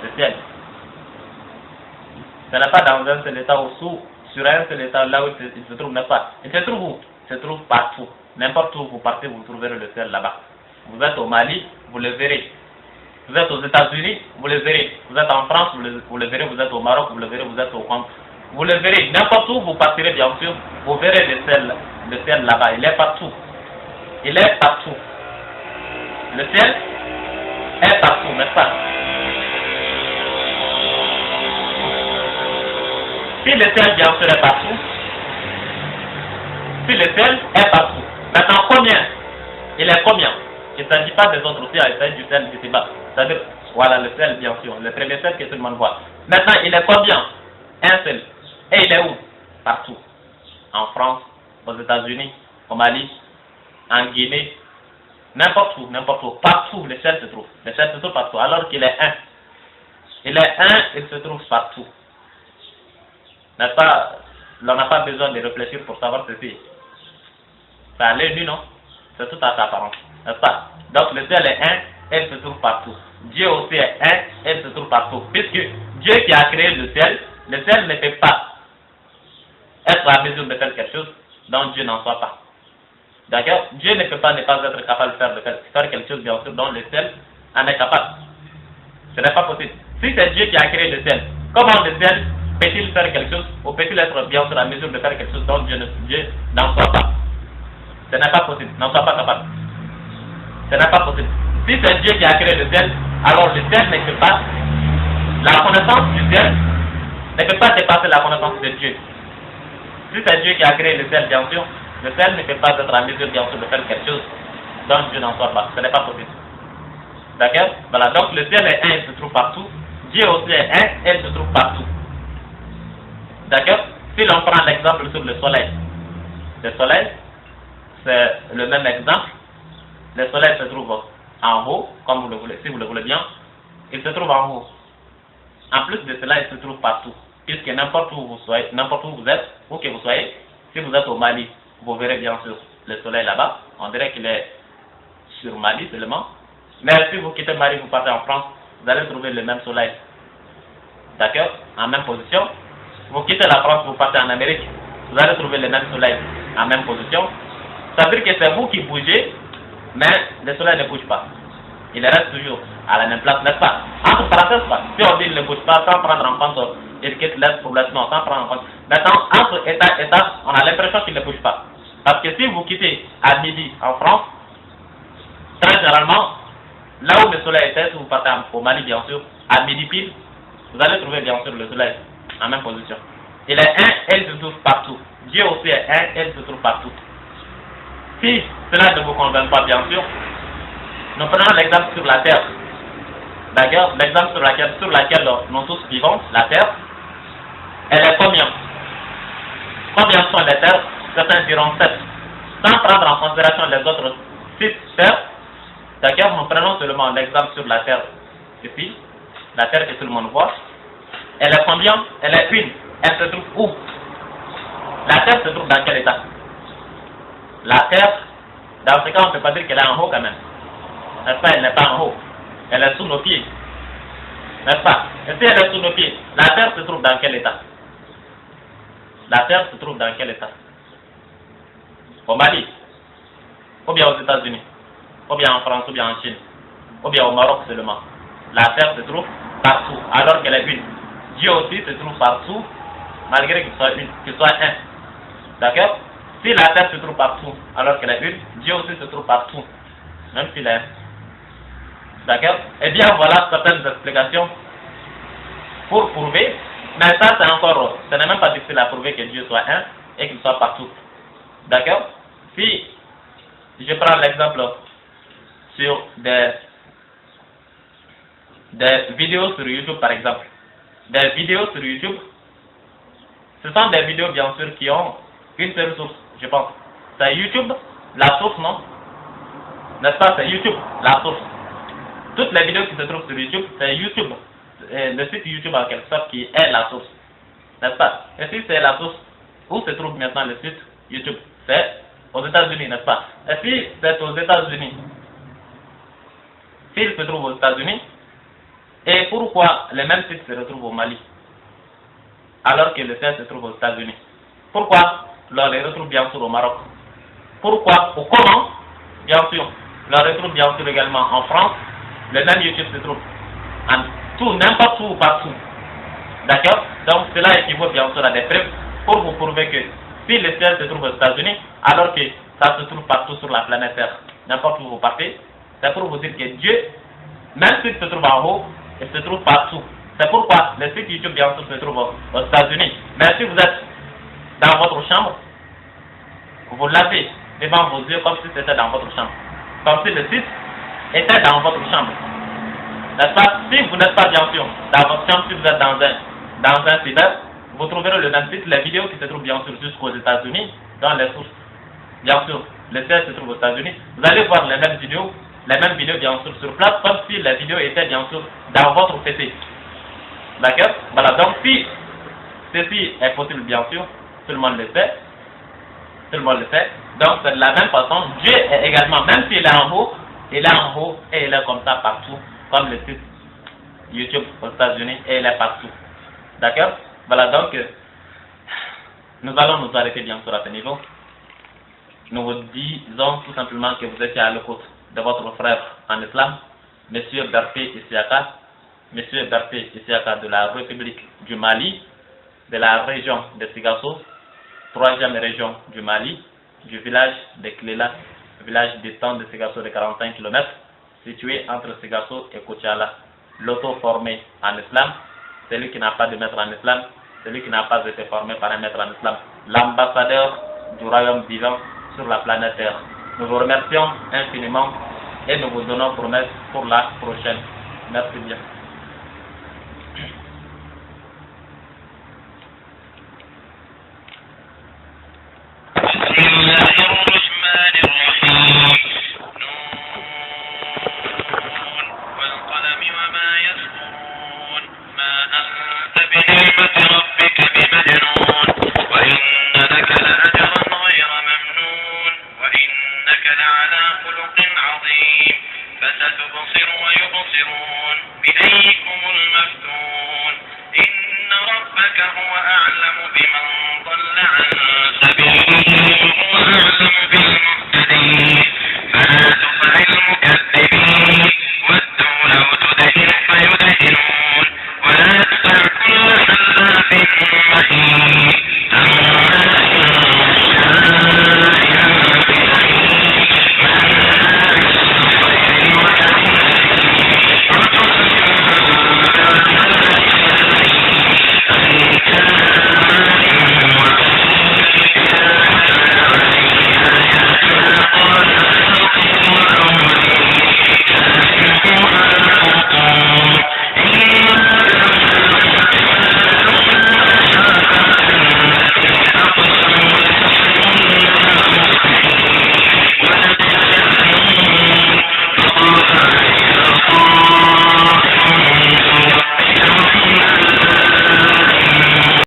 Le ciel. Ce n'est pas dans un seul état sur un seul état là où il se trouve, n'est-ce pas? Il se trouve où? Il se trouve partout. N'importe où vous partez, vous trouverez le ciel là-bas. Vous êtes au Mali, vous le verrez. Vous êtes aux États-Unis, vous le verrez. Vous êtes en France, vous le verrez. Vous êtes au Maroc, vous le verrez. Vous êtes au Congo, vous le verrez. N'importe où vous partirez, bien sûr, vous verrez le ciel là-bas. Il est partout. Il est partout. Le ciel est partout, n'est-ce pas? Si le ciel, bien sûr, est partout, si le ciel est partout, maintenant combien? Il est combien? Il ne s'agit pas des autres ciels, il s'agit du ciel d'ici-bas. C'est-à-dire, voilà le ciel, bien sûr, le premier ciel que tout le monde voit. Maintenant, il est combien? Un seul. Et il est où? Partout. En France, aux États-Unis, au Mali, en Guinée, n'importe où, partout, le ciel se trouve. Le ciel se trouve partout, alors qu'il est un. Il est un, il se trouve partout. N'est-ce pas? On n'a pas besoin de réfléchir pour savoir ceci. Ça l'est nu, non? C'est tout à sa apparence. N'est-ce pas? Donc le ciel est un, elle se trouve partout. Dieu aussi est un, elle se trouve partout. Puisque Dieu qui a créé le ciel ne peut pas être à mesure de faire quelque chose dont Dieu n'en soit pas. D'accord? Dieu ne peut pas ne pas être capable de faire quelque chose, bien sûr, dont le ciel en est capable. Ce n'est pas possible. Si c'est Dieu qui a créé le ciel, comment le ciel peut-il faire quelque chose, ou peut-il être bien sûr à mesure de faire quelque chose dont Dieu n'en soit pas? Ce n'est pas possible, n'en soit pas capable. Ce n'est pas possible. Si c'est Dieu qui a créé le ciel, alors le ciel ne peut pas, la connaissance du ciel ne peut pas dépasser la connaissance de Dieu. Si c'est Dieu qui a créé le ciel, bien sûr, le ciel ne peut pas être en mesure, bien sûr, de faire quelque chose dont Dieu n'en soit pas. Ce n'est pas possible. D'accord? Voilà, donc le ciel est un, il se trouve partout. Dieu aussi est un, elle se trouve partout. D'accord? Si l'on prend l'exemple sur le soleil, c'est le même exemple. Le soleil se trouve en haut, comme vous le voulez, si vous le voulez bien. Il se trouve en haut. En plus de cela, il se trouve partout. Puisque n'importe où vous soyez, n'importe où vous êtes, où que vous soyez, si vous êtes au Mali, vous verrez bien sûr le soleil là-bas. On dirait qu'il est sur Mali seulement. Mais si vous quittez Mali, vous partez en France, vous allez trouver le même soleil. D'accord? En même position. Vous quittez la France, vous partez en Amérique, vous allez trouver le même soleil en même position. Ça veut dire que c'est vous qui bougez, mais le soleil ne bouge pas. Il reste toujours à la même place, n'est-ce pas? Entre parenthèses, si on dit qu'il ne bouge pas sans prendre en compte étiquette lettre pour lettre, non, sans prendre en compte. Maintenant, entre état et état, on a l'impression qu'il ne bouge pas. Parce que si vous quittez à midi en France, très généralement, là où le soleil était, si vous partez au Mali, bien sûr, à midi pile, vous allez trouver bien sûr le soleil en même position. Il est un, elle se trouve partout. Dieu aussi est un, elle se trouve partout. Si cela ne vous convainc pas, bien sûr, nous prenons l'exemple sur la terre. D'accord? L'exemple sur laquelle nous tous vivons, la terre, elle est combien? Combien sont les terres? Certains diront 7. Sans prendre en considération les autres 6 terres, d'accord? Nous prenons seulement l'exemple sur la terre ici, la terre que tout le monde voit. Elle est combien? Elle est une. Elle se trouve où? La terre se trouve dans quel état? La terre, dans ce cas, on ne peut pas dire qu'elle est en haut quand même. N'est-ce pas? Elle n'est pas en haut. Elle est sous nos pieds. N'est-ce pas? Et si elle est sous nos pieds, la terre se trouve dans quel état? La terre se trouve dans quel état? Au Mali, ou bien aux États-Unis, ou bien en France, ou bien en Chine, ou bien au Maroc seulement. La terre se trouve partout, alors qu'elle est une. Dieu aussi se trouve partout, malgré qu'il soit une, qu'il soit un. D'accord? Si la terre se trouve partout, alors qu'elle est une, Dieu aussi se trouve partout, même s'il est un. D'accord? Eh bien, voilà certaines explications pour prouver, mais ça c'est encore, ce n'est même pas difficile à prouver que Dieu soit un et qu'il soit partout. D'accord? Si je prends l'exemple sur des vidéos sur YouTube par exemple, des vidéos sur YouTube, ce sont des vidéos bien sûr qui ont une seule source, je pense. C'est YouTube, la source, non? N'est-ce pas? C'est YouTube, la source. Toutes les vidéos qui se trouvent sur YouTube, c'est YouTube, le site YouTube en quelque sorte qui est la source. N'est-ce pas? Et si c'est la source, où se trouve maintenant le site YouTube? C'est aux États-Unis, n'est-ce pas? Et si c'est aux États-Unis, s'il se trouve aux États-Unis, et pourquoi les mêmes sites se retrouvent au Mali, alors que le site se trouve aux États-Unis? Pourquoi l'on les retrouve bien sûr au Maroc? Pourquoi ou comment? Bien sûr, l'on retrouve bien sûr également en France. Le même YouTube se trouve en tout, n'importe où, partout. D'accord? Donc cela équivaut bien sûr à des preuves pour vous prouver que si le ciel se trouve aux États-Unis, alors que ça se trouve partout sur la planète Terre, n'importe où vous partez, c'est pour vous dire que Dieu, même s'il se trouve en haut, il se trouve partout. C'est pourquoi le site YouTube bien sûr se trouve aux États-Unis. Mais si vous êtes dans votre chambre, vous l'avez devant vos yeux comme si c'était dans votre chambre. Comme si le site était dans votre chambre. N'est-ce pas? Si vous n'êtes pas bien sûr dans votre chambre, si vous êtes dans un cyber, vous trouverez le même site, les vidéos qui se trouvent bien sûr jusqu'aux États-Unis, dans les sources. Bien sûr, le site se trouve aux États-Unis. Vous allez voir les mêmes vidéos bien sûr sur place, comme si les vidéos étaient bien sûr dans votre PC. D'accord? Voilà, donc si ceci est possible bien sûr, tout le monde le sait. Tout le monde le sait. Donc c'est de la même façon, Dieu est également, même s'il est en haut, il est en haut et il est comme ça partout, comme le site YouTube aux États-Unis, et il est partout. D'accord? Voilà, donc nous allons nous arrêter bien sûr à ce niveau. Nous vous disons tout simplement que vous étiez à l'écoute de votre frère en islam, Monsieur Berfé Isiaka, Monsieur Berfé Isiaka de la République du Mali, de la région de Sigasso, 3e région du Mali, du village de Klela, village distant de Sigasso de 45 km, situé entre Sigasso et Koutiala. L'auto-formé en islam, celui qui n'a pas de maître en islam, celui qui n'a pas été formé par un maître en islam, l'ambassadeur du royaume divin sur la planète Terre. Nous vous remercions infiniment et nous vous donnons promesse pour la prochaine. Merci bien. بنعمة ربك بمجنون وإن لك لأجرا غير ممنون وإنك لعلى خلق عظيم فستبصر ويبصرون بأيكم المفتون إن ربك هو أعلم بمن ضل عن سبيله وهو أعلم بالمهتدين